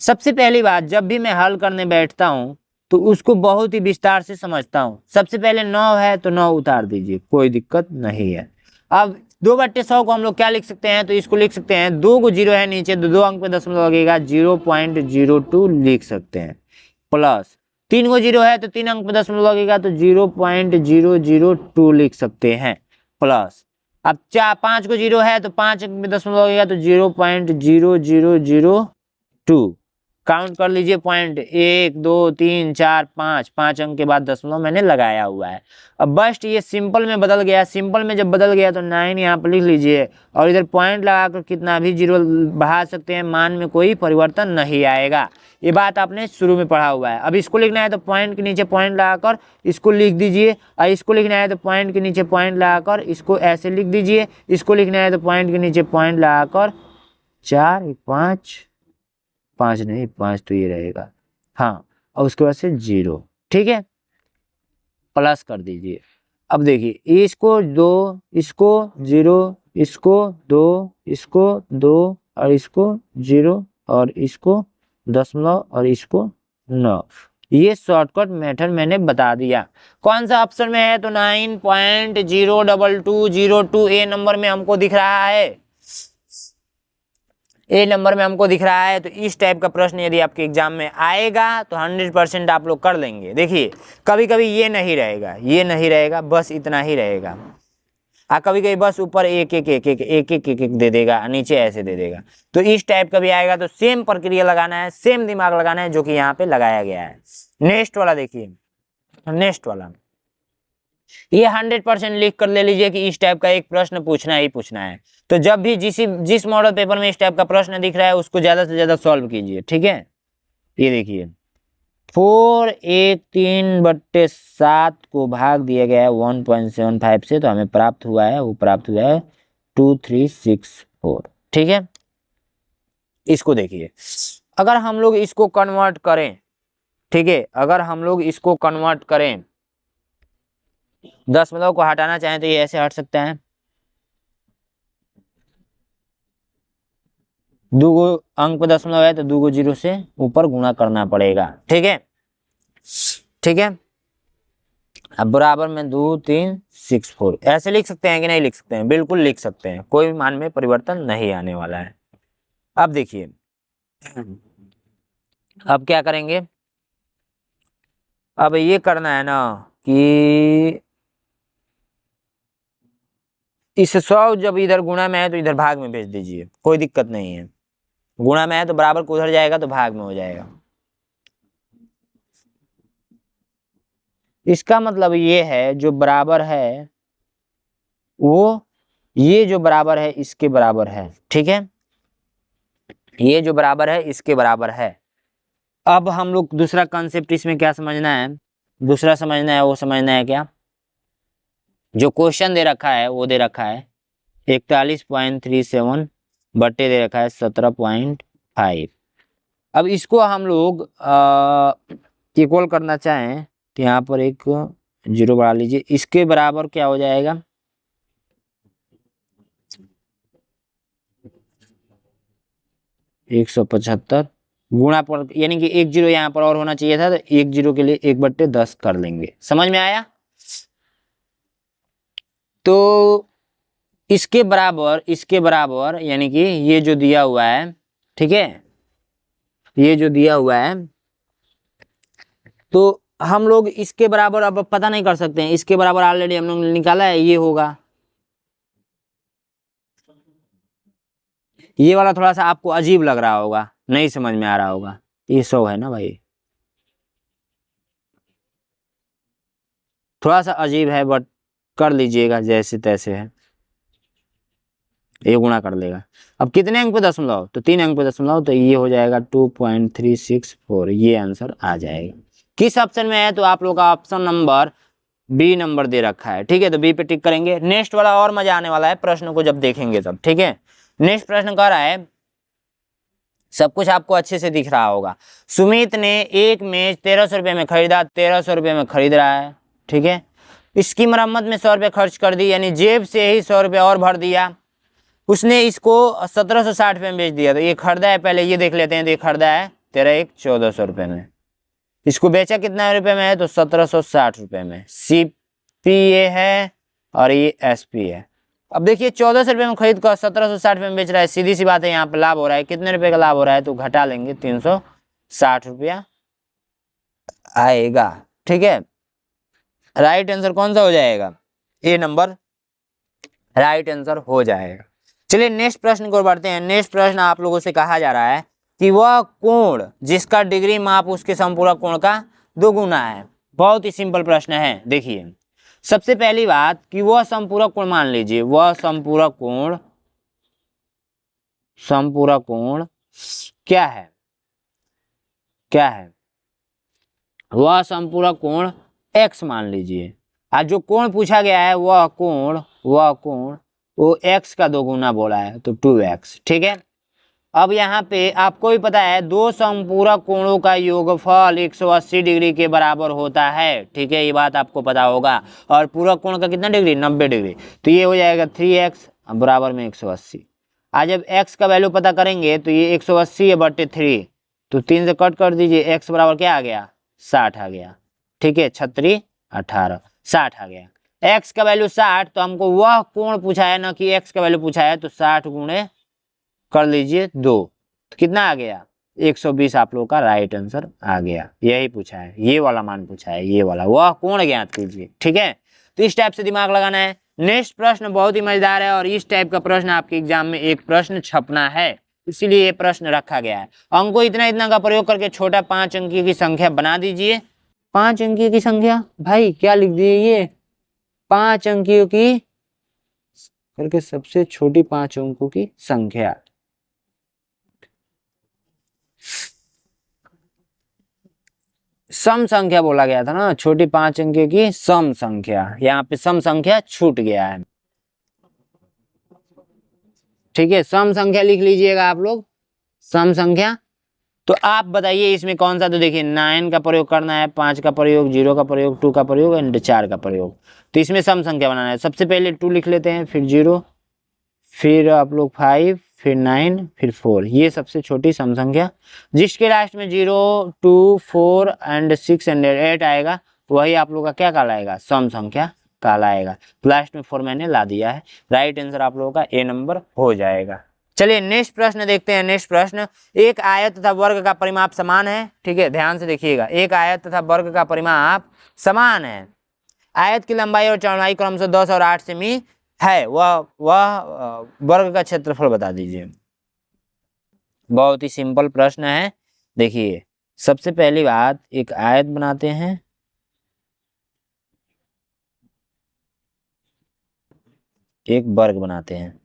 सबसे पहली बात, जब भी मैं हल करने बैठता हूं तो उसको बहुत ही विस्तार से समझता हूं। सबसे पहले 9 है तो 9 उतार दीजिए, कोई दिक्कत नहीं है। अब 2/100 को हम लोग क्या लिख सकते हैं, तो इसको लिख सकते हैं, 2 को 0 है नीचे, तो 2 अंक पे दशमलव लगेगा, 0.02 लिख सकते हैं, प्लस 3 को 0 है तो 3 अंक पे दशमलव लगेगा, तो 0.002 लिख सकते हैं, प्लस अब 5 को 0 है तो 5 अंक पे दशमलव लगेगा, तो 0.0002 काउंट कर लीजिए, पॉइंट 1 2 3 4 5, 5 अंक के बाद दशमलव मैंने लगाया हुआ है। अब बस्ट ये सिंपल में बदल गया, सिंपल में जब बदल गया तो 9 यहाँ पर लिख लीजिए, और इधर पॉइंट लगाकर कितना भी 0 बढ़ा सकते हैं, मान में कोई परिवर्तन नहीं आएगा। ये बात आपने शुरू में पढ़ा हुआ है। अब इसको लिखना है तो पॉइंट के नीचे पॉइंट लगाकर इसको लिख दीजिए, और इसको लिखना है तो पॉइंट के नीचे पॉइंट लगाकर इसको ऐसे लिख दीजिए, इसको लिखना है तो पॉइंट के नीचे पॉइंट लगाकर 4 5 5 नहीं 5 तो ये रहेगा, हाँ, और उसके बाद से 0, ठीक है, प्लस कर दीजिए। अब देखिए इसको 2, इसको 0, इसको 2, इसको 2, और इसको 0, और इसको दशमलव, और इसको 9। ये शॉर्टकट मेथड मैंने बता दिया। कौन सा ऑप्शन में है, तो 9.02202 ए नंबर में हमको दिख रहा है, ए नंबर में हमको दिख रहा है। तो इस टाइप का प्रश्न यदि आपके एग्जाम में आएगा तो 100% आप लोग कर लेंगे। देखिए कभी कभी ये नहीं रहेगा, ये नहीं रहेगा, बस इतना ही रहेगा, कभी कभी बस ऊपर एक एक एक एक एक एक एक एक दे देगा, नीचे ऐसे दे देगा। तो इस टाइप का भी आएगा, तो सेम प्रक्रिया लगाना है, सेम दिमाग लगाना है जो कि यहाँ पे लगाया गया है। नेक्स्ट वाला देखिए, नेक्स्ट वाला ये 100% लिख कर ले लीजिए कि इस टाइप का एक प्रश्न पूछना ही पूछना है। तो जब भी जिस मॉडल पेपर में इस टाइप का प्रश्न दिख रहा है उसको ज्यादा से ज्यादा सॉल्व कीजिए, ठीक है। ये देखिए 4/3 को भाग दिया गया है 1.75 से, तो हमें प्राप्त हुआ है, वो प्राप्त हुआ है 2364, ठीक है। इसको देखिए, अगर हम लोग इसको कन्वर्ट करें, ठीक है, अगर हम लोग इसको कन्वर्ट करें, दशमलव को हटाना चाहें तो ये ऐसे हट सकता है, 2 अंक पे दशमलव है तो 2 को 0 से ऊपर गुणा करना पड़ेगा, ठीक है, ठीक है। अब बराबर में 2364 ऐसे लिख सकते हैं कि नहीं लिख सकते हैं, बिल्कुल लिख सकते हैं, कोई भी मान में परिवर्तन नहीं आने वाला है। अब देखिए अब क्या करेंगे, अब ये करना है ना कि इस 100 जब इधर गुणा में है तो इधर भाग में भेज दीजिए, कोई दिक्कत नहीं है। गुणा में है तो बराबर को उधर जाएगा तो भाग में हो जाएगा। इसका मतलब ये है जो बराबर है वो ये जो बराबर है इसके बराबर है, ठीक है, ये जो बराबर है इसके बराबर है। अब हम लोग दूसरा कॉन्सेप्ट इसमें क्या समझना है, दूसरा समझना है, वो समझना है क्या, जो क्वेश्चन दे रखा है वो दे रखा है 41.37 बट्टे दे रखा है 17.5। अब इसको हम लोग इक्वल करना चाहें तो यहाँ पर एक 0 बढ़ा लीजिए, इसके बराबर क्या हो जाएगा, 175 गुणा पर, यानी कि 1 जीरो यहाँ पर और होना चाहिए था, तो 1 जीरो के लिए 1/10 कर लेंगे। समझ में आया? तो इसके बराबर यानी कि ये जो दिया हुआ है, ठीक है, ये जो दिया हुआ है, तो हम लोग इसके बराबर अब पता नहीं कर सकते हैं, इसके बराबर ऑलरेडी हम लोग ने निकाला है, ये होगा। ये वाला थोड़ा सा आपको अजीब लग रहा होगा, नहीं समझ में आ रहा होगा, ये 100 है ना भाई, थोड़ा सा अजीब है, बट कर लीजिएगा जैसे तैसे है, ये गुणा कर लेगा। अब कितने अंक पे दशमलव, तो 3 अंक पे दशमलव, तो ये हो जाएगा 2.364, ये आंसर आ जाएगा। किस ऑप्शन में है, तो आप लोग का ऑप्शन नंबर बी नंबर दे रखा है, ठीक है, तो बी पे टिक करेंगे। नेक्स्ट वाला और मजा आने वाला है, प्रश्न को जब देखेंगे तब, ठीक है। नेक्स्ट प्रश्न कह रहा है, सब कुछ आपको अच्छे से दिख रहा होगा। सुमित ने एक मेज 1300 रुपये में खरीदा, 1300 रुपये में खरीद रहा है, ठीक है। इसकी मरम्मत में 100 रुपये खर्च कर दी, यानी जेब से ही 100 रुपये और भर दिया। उसने इसको 1760 रुपये में बेच दिया, तो ये खरीदा है, पहले ये देख लेते हैं, तो ये खरीदा है 1400 रुपये में। इसको बेचा कितना रुपये में है, तो 1760 रुपये में। CPA है और ये SP है। अब देखिए 1400 रुपये में खरीद कर 1760 रुपये में बेच रहा है, सीधी सी बात है, यहाँ पे लाभ हो रहा है। कितने रुपए का लाभ हो रहा है, तो घटा लेंगे, 360 रुपया आएगा, ठीक है। राइट आंसर कौन सा हो जाएगा, ए नंबर राइट आंसर हो जाएगा। चलिए नेक्स्ट प्रश्न को बढ़ते हैं। नेक्स्ट प्रश्न आप लोगों से कहा जा रहा है कि वह कोण जिसका डिग्री माप उसके संपूरक कोण का 2 गुना है। बहुत ही सिंपल प्रश्न है। देखिए सबसे पहली बात कि वह संपूरक कोण, मान लीजिए वह संपूरक कोण क्या है, वह संपूरक कोण x मान लीजिए। आज जो कोण पूछा गया है वह कोण वो x का 2 गुना बोला है, तो 2x, ठीक है। अब यहाँ पे आपको भी पता है दो संपूरक कोणों का योगफल 180 डिग्री के बराबर होता है, ठीक है, ये बात आपको पता होगा। और पूरक कोण का कितना डिग्री, 90 डिग्री, तो ये हो जाएगा 3x बराबर में 180। आज जब x का वैल्यू पता करेंगे तो ये 180 है बटे 3, तो 3 से कट कर दीजिए, x बराबर क्या आ गया, 60 आ गया, ठीक है, 36 18 60 आ गया। x का वैल्यू 60, तो हमको वह कोण पूछा है ना कि x का वैल्यू पूछा है, तो 60 गुणे कर लीजिए 2, तो कितना आ गया, 120 आप लोगों का राइट आंसर आ गया। यही पूछा है, ये वाला मान पूछा है, ये वाला वह कोण ज्ञात कीजिए, ठीक है। तो इस टाइप से दिमाग लगाना है। नेक्स्ट प्रश्न बहुत ही मजेदार है, और इस टाइप का प्रश्न आपके एग्जाम में एक प्रश्न छपना है, इसीलिए ये प्रश्न रखा गया है। अंकों इतना का प्रयोग करके छोटा 5 अंकीय की संख्या बना दीजिए। 5 अंकीय की संख्या, भाई क्या लिख दिए, ये 5 अंकियों की करके सबसे छोटी 5 अंकों की संख्या। सम संख्या बोला गया था ना, छोटी 5 अंकीय की सम संख्या, यहाँ पे सम संख्या छूट गया है, ठीक है। सम संख्या लिख लीजिएगा आप लोग, सम संख्या। तो आप बताइए इसमें कौन सा, तो देखिए 9 का प्रयोग करना है, 5 का प्रयोग, 0 का प्रयोग, 2 का प्रयोग एंड 4 का प्रयोग। तो इसमें सम संख्या बनाना है। सबसे पहले 2 लिख लेते हैं, फिर 0, फिर आप लोग 5, फिर 9, फिर 4, ये सबसे छोटी सम संख्या। जिसके लास्ट में 0 2 4 एंड 6 एंड 8 आएगा, वही आप लोग का क्या कहलाएगा, सम संख्या कहलाएगा। लास्ट में 4 मैंने ला दिया है, राइट आंसर आप लोगों का ए नंबर हो जाएगा। चलिए नेक्स्ट प्रश्न देखते हैं। नेक्स्ट प्रश्न, एक आयत तथा वर्ग का परिमाप समान है, ठीक है, ध्यान से देखिएगा। एक आयत तथा वर्ग का परिमाप समान है, आयत की लंबाई और चौड़ाई क्रमशः 10 और 8 सेमी है, वह वर्ग का क्षेत्रफल बता दीजिए। बहुत ही सिंपल प्रश्न है। देखिए सबसे पहली बात, एक आयत बनाते हैं, एक वर्ग बनाते हैं,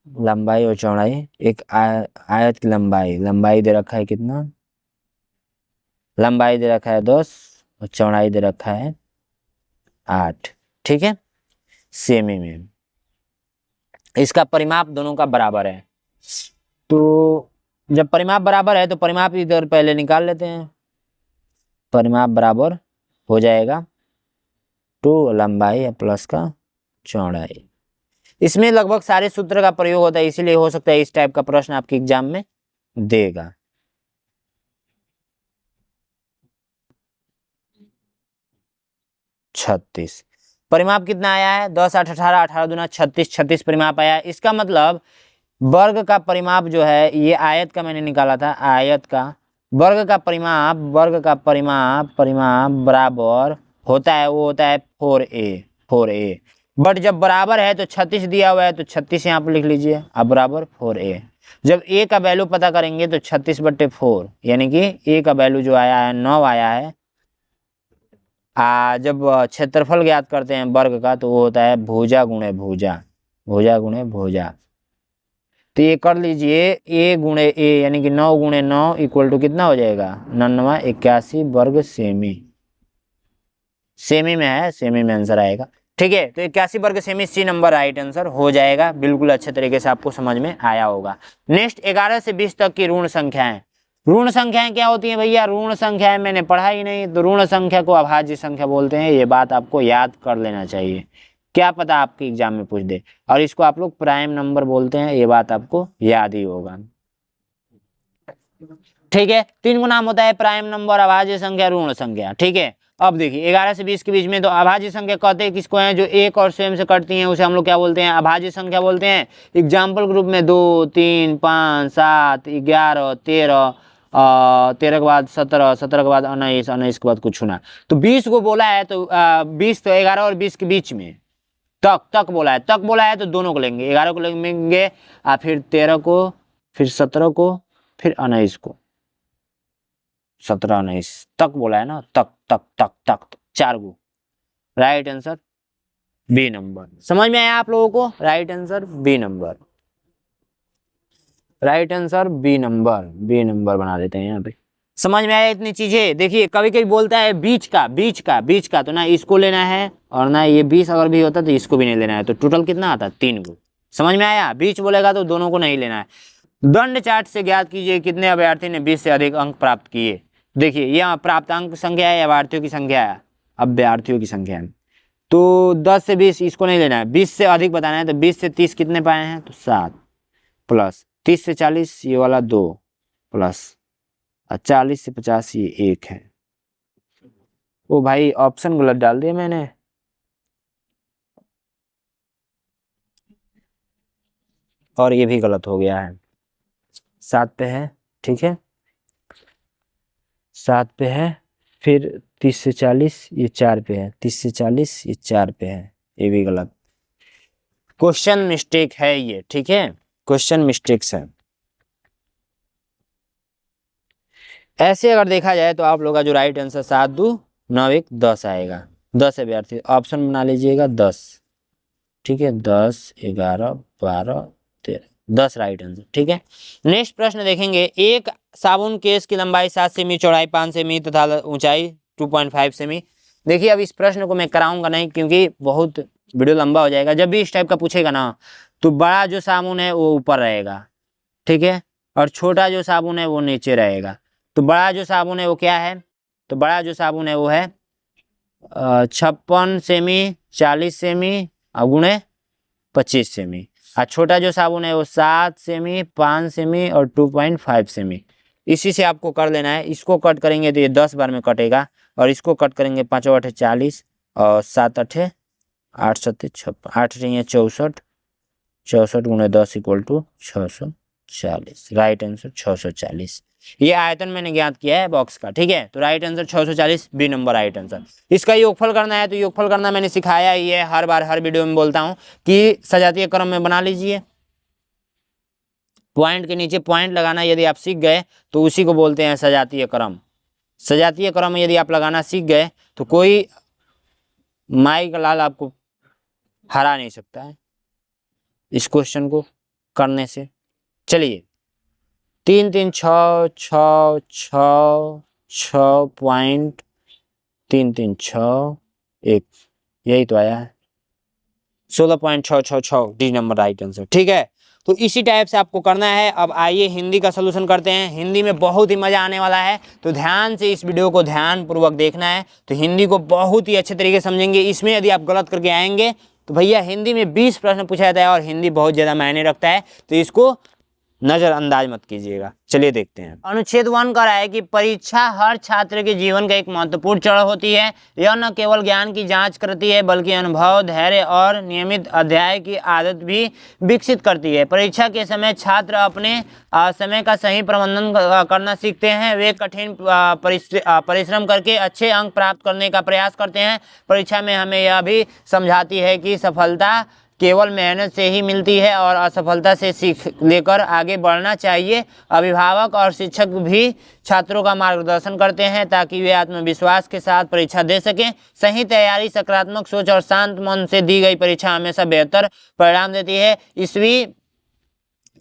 लंबाई और चौड़ाई, एक आयत की लंबाई दे रखा है कितना, लंबाई दे रखा है 10 और चौड़ाई दे रखा है 8, ठीक है, सेमी में। इसका परिमाप दोनों का बराबर है, तो जब परिमाप बराबर है तो परिमाप इधर पहले निकाल लेते हैं। परिमाप बराबर हो जाएगा 2 लंबाई प्लस का चौड़ाई। इसमें लगभग सारे सूत्र का प्रयोग होता है, इसीलिए हो सकता है इस टाइप का प्रश्न आपके एग्जाम में देगा। छत्तीस परिमाप कितना आया है? 10 8 18, 18 दूना 36, 36 परिमाप आया है। इसका मतलब वर्ग का परिमाप जो है, ये आयत का मैंने निकाला था, आयत का वर्ग का परिमाप, वर्ग का परिमाप बराबर होता है, वो होता है 4a। बट जब बराबर है तो 36 दिया हुआ है तो 36 यहाँ पर लिख लीजिए, अब बराबर 4a। जब a का वैल्यू पता करेंगे तो 36/4, यानी कि a का वैल्यू जो आया है 9 आया है। जब क्षेत्रफल ज्ञात करते हैं वर्ग का तो वो होता है भुजा गुणे भुजा, भुजा गुणे भुजा। तो ये कर लीजिए a गुणे a, यानी कि 9 गुणे 9 इक्वल टू कितना हो जाएगा? 99 81 वर्ग सेमी। सेमी में है, सेमी में आंसर आएगा। ठीक है, तो 81 वर्ग सेमी सी नंबर राइट आंसर हो जाएगा। बिल्कुल अच्छे तरीके से आपको समझ में आया होगा। नेक्स्ट 11 से 20 तक की ऋण संख्याएं। ऋण संख्याएं क्या होती हैं भैया? ऋण संख्याएं मैंने पढ़ा ही नहीं, तो ऋण संख्या को अभाज्य संख्या बोलते हैं। ये बात आपको याद कर लेना चाहिए, क्या पता आपके एग्जाम में पूछ दे। और इसको आप लोग प्राइम नंबर बोलते हैं, ये बात आपको याद ही होगा। ठीक है, 3 को नाम होता है प्राइम नंबर, अभाज्य संख्या, ऋण संख्या। ठीक है, अब देखिए 11 से 20 के बीच में तो अभाज्य संख्या कहते हैं किसको हैं? जो एक और स्वयं से कटती हैं उसे हम लोग क्या बोलते हैं? अभाज्य संख्या बोलते हैं। एग्जाम्पल ग्रुप में 2 3 5 7 11 13, 13 के बाद 17, 17 के बाद 19, 19 के बाद कुछ होना। तो 20 को बोला है तो 20 तो 11 और 20 के बीच में तक बोला है, तक बोला है तो दोनों को लेंगे, 11 को लेंगे फिर 13 को, फिर 17 को, फिर 19 को। 17 19 तक बोला है ना, तक तक तक तक 4 को। Right answer B number. समझ में आया आप लोगों को? Right answer B number, right answer B number, B number बना देते हैं यहाँ पे। समझ में आया इतनी चीजें? देखिए कभी कभी बोलता है बीच का, तो ना इसको लेना है और ना ये 20 अगर भी होता तो इसको भी नहीं लेना है। तो टोटल कितना आता? 3 को। समझ में आया? बीच बोलेगा तो दोनों को नहीं लेना है। दंड चार्ट से ज्ञात कीजिए कितने अभ्यर्थी ने 20 से अधिक अंक प्राप्त किए। देखिए यहाँ प्राप्त अंक संख्या है, अभ्यर्थियों की संख्या है, अभ्यर्थियों की संख्या है। तो 10 से 20 इसको नहीं लेना है, 20 से अधिक बताना है। तो 20 से 30 कितने पाए हैं? तो 7, प्लस 30 से 40 ये वाला 2, प्लस 40 से 50 ये 1 है। ओ भाई ऑप्शन गलत डाल दिया मैंने, और ये भी गलत हो गया है। 7 पे है, ठीक है 7 पे है, फिर 30 से 40 ये 4 पे है, 30 से 40 ये 4 पे है, ये भी गलत। क्वेश्चन मिस्टेक है ये, ठीक है, क्वेश्चन मिस्टेक्स है। ऐसे अगर देखा जाए तो आप लोग का जो राइट आंसर 7 2 9 1 10 आएगा। 10 अभ्यर्थी ऑप्शन बना लीजिएगा 10, ठीक है 10 11 12 13, 10 राइट आंसर। ठीक है, नेक्स्ट प्रश्न देखेंगे। एक साबुन केस की लंबाई 7 सेमी, चौड़ाई 5 सेमी तथा ऊंचाई 2.5 सेमी। देखिए अब इस प्रश्न को मैं कराऊंगा नहीं क्योंकि बहुत वीडियो लंबा हो जाएगा। जब भी इस टाइप का पूछेगा ना तो बड़ा जो साबुन है वो ऊपर रहेगा, ठीक है, और छोटा जो साबुन है वो नीचे रहेगा। तो बड़ा जो साबुन है वो क्या है? तो बड़ा जो साबुन है वो है 56 सेमी, 40 सेमी और गुणे 25 सेमी। और छोटा जो साबुन है वो 7 सेमी, 5 सेमी और 2.5 सेमी। इसी से आपको कर लेना है। इसको कट करेंगे तो ये 10 बार में कटेगा, और इसको कट करेंगे 5 8 40 और 7 8 8 7 56, 8 चाहिए 64, 64 गुणे 10 इक्वल टू 640। Right answer 640। ये आयतन मैंने ज्ञात किया है बॉक्स का, ठीक है। तो right answer 640, B number right answer. इसका योगफल करना है तो योगफल करना मैंने सिखाया ही है, हर बार हर वीडियो में बोलता हूं कि सजातीय क्रम में बना लीजिए। पॉइंट के नीचे पॉइंट लगाना यदि आप सीख गए तो उसी को बोलते हैं सजातीय क्रम। सजातीय क्रम यदि आप लगाना सीख गए तो कोई माई का लाल आपको हरा नहीं सकता है इस क्वेश्चन को करने से। चलिए 3 3 6 6 6 6 पॉइंट 3 3 6 1, यही तो आया है 16.666, डी नंबर राइट आंसर। ठीक है, तो इसी टाइप से आपको करना है। अब आइए हिंदी का सोल्यूशन करते हैं। हिंदी में बहुत ही मजा आने वाला है, तो ध्यान से इस वीडियो को ध्यान पूर्वक देखना है, तो हिंदी को बहुत ही अच्छे तरीके से समझेंगे। इसमें यदि आप गलत करके आएंगे तो भैया हिंदी में 20 प्रश्न पूछा जाता है और हिंदी बहुत ज़्यादा मायने रखता है, तो इसको नज़रअंदाज मत कीजिएगा। चलिए देखते हैं। अनुच्छेद 1 कह रहा है कि परीक्षा हर छात्र के जीवन का एक महत्वपूर्ण चरण होती है। यह न केवल ज्ञान की जांच करती है बल्कि अनुभव, धैर्य और नियमित अध्ययन की आदत भी विकसित करती है। परीक्षा के समय छात्र अपने समय का सही प्रबंधन करना सीखते हैं। वे कठिन परिश्रम करके अच्छे अंक प्राप्त करने का प्रयास करते हैं। परीक्षा में हमें यह भी समझाती है कि सफलता केवल मेहनत से ही मिलती है और असफलता से सीख लेकर आगे बढ़ना चाहिए। अभिभावक और शिक्षक भी छात्रों का मार्गदर्शन करते हैं ताकि वे आत्मविश्वास के साथ परीक्षा दे सकें। सही तैयारी, सकारात्मक सोच और शांत मन से दी गई परीक्षा हमेशा बेहतर परिणाम देती है।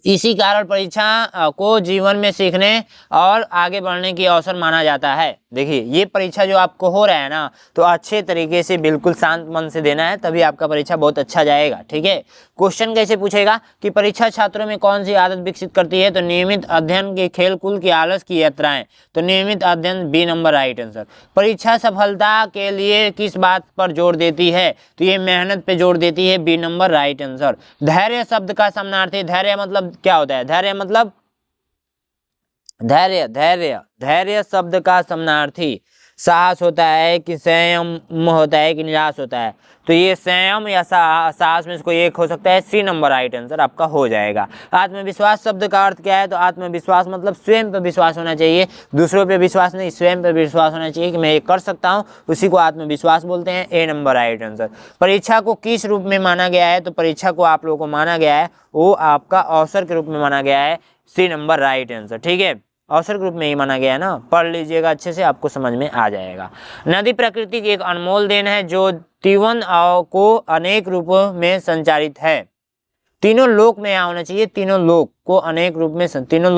इसी कारण परीक्षा को जीवन में सीखने और आगे बढ़ने की अवसर माना जाता है। देखिए, ये परीक्षा जो आपको हो रहा है ना, तो अच्छे तरीके से बिल्कुल शांत मन से देना है, तभी आपका परीक्षा बहुत अच्छा जाएगा। ठीक है। क्वेश्चन कैसे पूछेगा कि परीक्षा छात्रों में कौन सी आदत विकसित करती है, तो नियमित अध्ययन के खेल कूद की आलस की यात्राएं, तो नियमित अध्ययन बी नंबर राइट आंसर। परीक्षा सफलता के लिए किस बात पर जोर देती है, तो ये मेहनत पे जोर देती है, बी नंबर राइट आंसर। धैर्य शब्द का समानार्थी, धैर्य मतलब क्या होता है, धैर्य मतलब धैर्य शब्द का समानार्थी साहस होता है कि संयम होता है कि निराश होता है, तो ये संयम या साहस में से कोई एक हो सकता है, सी नंबर राइट आंसर आपका हो जाएगा। आत्मविश्वास शब्द का अर्थ क्या है, तो आत्मविश्वास मतलब स्वयं पर विश्वास होना चाहिए, दूसरों पे विश्वास नहीं, स्वयं पर विश्वास होना चाहिए कि मैं ये कर सकता हूँ, उसी को आत्मविश्वास बोलते हैं, ए नंबर राइट आंसर। परीक्षा को किस रूप में माना गया है, तो परीक्षा को आप लोगों को माना गया है वो आपका अवसर के रूप में माना गया है, सी नंबर राइट आंसर। ठीक है, अवसर के रूप में ही माना गया है ना, पढ़ लीजिएगा अच्छे से, आपको समझ में आ जाएगा। नदी प्रकृति की एक अनमोल देन है जो जीवन को अनेक रूपों में संचारित है। तीनों लोक में होना चाहिए, तीनों लोक को अनेक रूप में, तीनों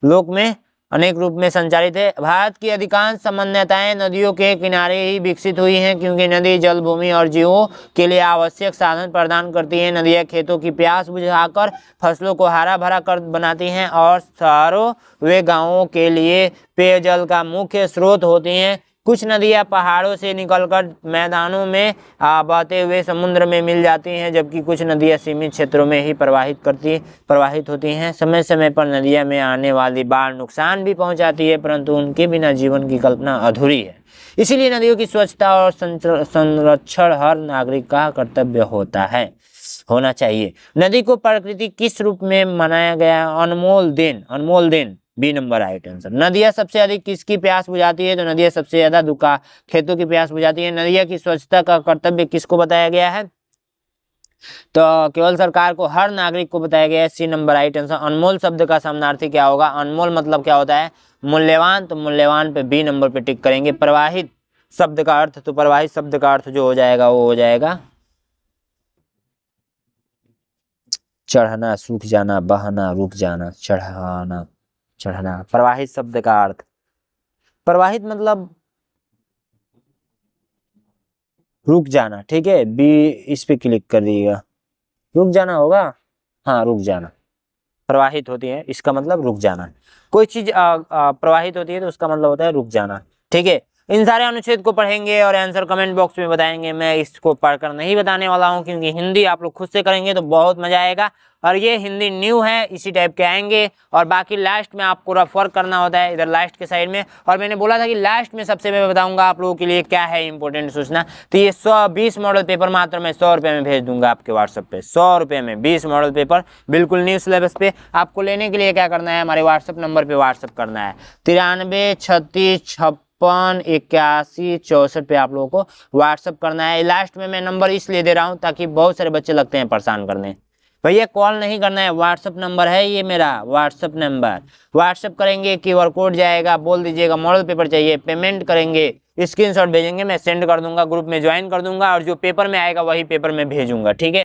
लोक में अनेक रूप में संचालित है। भारत की अधिकांश सामान्यताएं नदियों के किनारे ही विकसित हुई हैं क्योंकि नदी जल, भूमि और जीवों के लिए आवश्यक साधन प्रदान करती हैं। नदियां खेतों की प्यास बुझाकर फसलों को हरा भरा कर बनाती हैं और शहरों व गांवों के लिए पेयजल का मुख्य स्रोत होती हैं। कुछ नदियां पहाड़ों से निकलकर मैदानों में बहते हुए समुद्र में मिल जाती हैं, जबकि कुछ नदियां सीमित क्षेत्रों में ही प्रवाहित होती हैं। समय समय पर नदियां में आने वाली बाढ़ नुकसान भी पहुंचाती है, परंतु उनके बिना जीवन की कल्पना अधूरी है। इसीलिए नदियों की स्वच्छता और संरक्षण हर नागरिक का कर्तव्य होना चाहिए। नदी को प्रकृति किस रूप में मनाया गया, अनमोल देन, बी नंबर राइट आंसर। नदियां सबसे अधिक किसकी प्यास बुझाती है, तो नदियां सबसे ज्यादा खेतों की प्यास बुझाती है। नदियां की स्वच्छता का कर्तव्य किसको बताया गया है, तो केवल सरकार को, हर नागरिक को बताया गया है, सी नंबर राइट आंसर। अनमोल शब्द का समानार्थी क्या होगा, अनमोल मतलब क्या होता है, मूल्यवान, तो मूल्यवान पे बी नंबर पे टिक करेंगे। प्रवाहित शब्द का अर्थ, तो प्रवाहित शब्द का अर्थ जो हो जाएगा वो हो जाएगा चढ़ना, सूख जाना, बहना, रुक जाना, चढ़ना। प्रवाहित शब्द का अर्थ, प्रवाहित मतलब रुक जाना। ठीक है, बी इस पे क्लिक कर दीजिएगा, रुक जाना होगा, हाँ रुक जाना। प्रवाहित होती है इसका मतलब रुक जाना, कोई चीज प्रवाहित होती है तो उसका मतलब होता है रुक जाना। ठीक है, इन सारे अनुच्छेद को पढ़ेंगे और आंसर कमेंट बॉक्स में बताएंगे। मैं इसको पढ़कर नहीं बताने वाला हूं क्योंकि हिंदी आप लोग खुद से करेंगे तो बहुत मजा आएगा, और ये हिंदी न्यू है, इसी टाइप के आएंगे। और बाकी लास्ट में आपको रेफर करना होता है, इधर लास्ट के साइड में। और मैंने बोला था कि लास्ट में सबसे मैं बताऊंगा आप लोगों के लिए क्या है इंपॉर्टेंट सूचना, तो ये 120 मॉडल पेपर मात्र मैं 100 रुपये में भेज दूंगा आपके व्हाट्सएप पे। 100 रुपये में 20 मॉडल पेपर बिल्कुल न्यू सिलेबस पे। आपको लेने के लिए क्या करना है, हमारे व्हाट्सएप नंबर पे व्हाट्सएप करना है, 93 36 56 81 64 पे आप लोगों को व्हाट्सएप करना है। लास्ट में मैं नंबर इसलिए दे रहा हूँ ताकि बहुत सारे बच्चे लगते हैं परेशान करने, भैया कॉल नहीं करना है, व्हाट्सएप नंबर है ये मेरा व्हाट्सएप नंबर। व्हाट्सएप करेंगे, QR कोड जाएगा, बोल दीजिएगा मॉडल पेपर चाहिए, पेमेंट करेंगे, स्क्रीनशॉट भेजेंगे, मैं सेंड कर दूंगा, ग्रुप में ज्वाइन कर दूंगा, और जो पेपर में आएगा वही पेपर में भेजूंगा। ठीक है।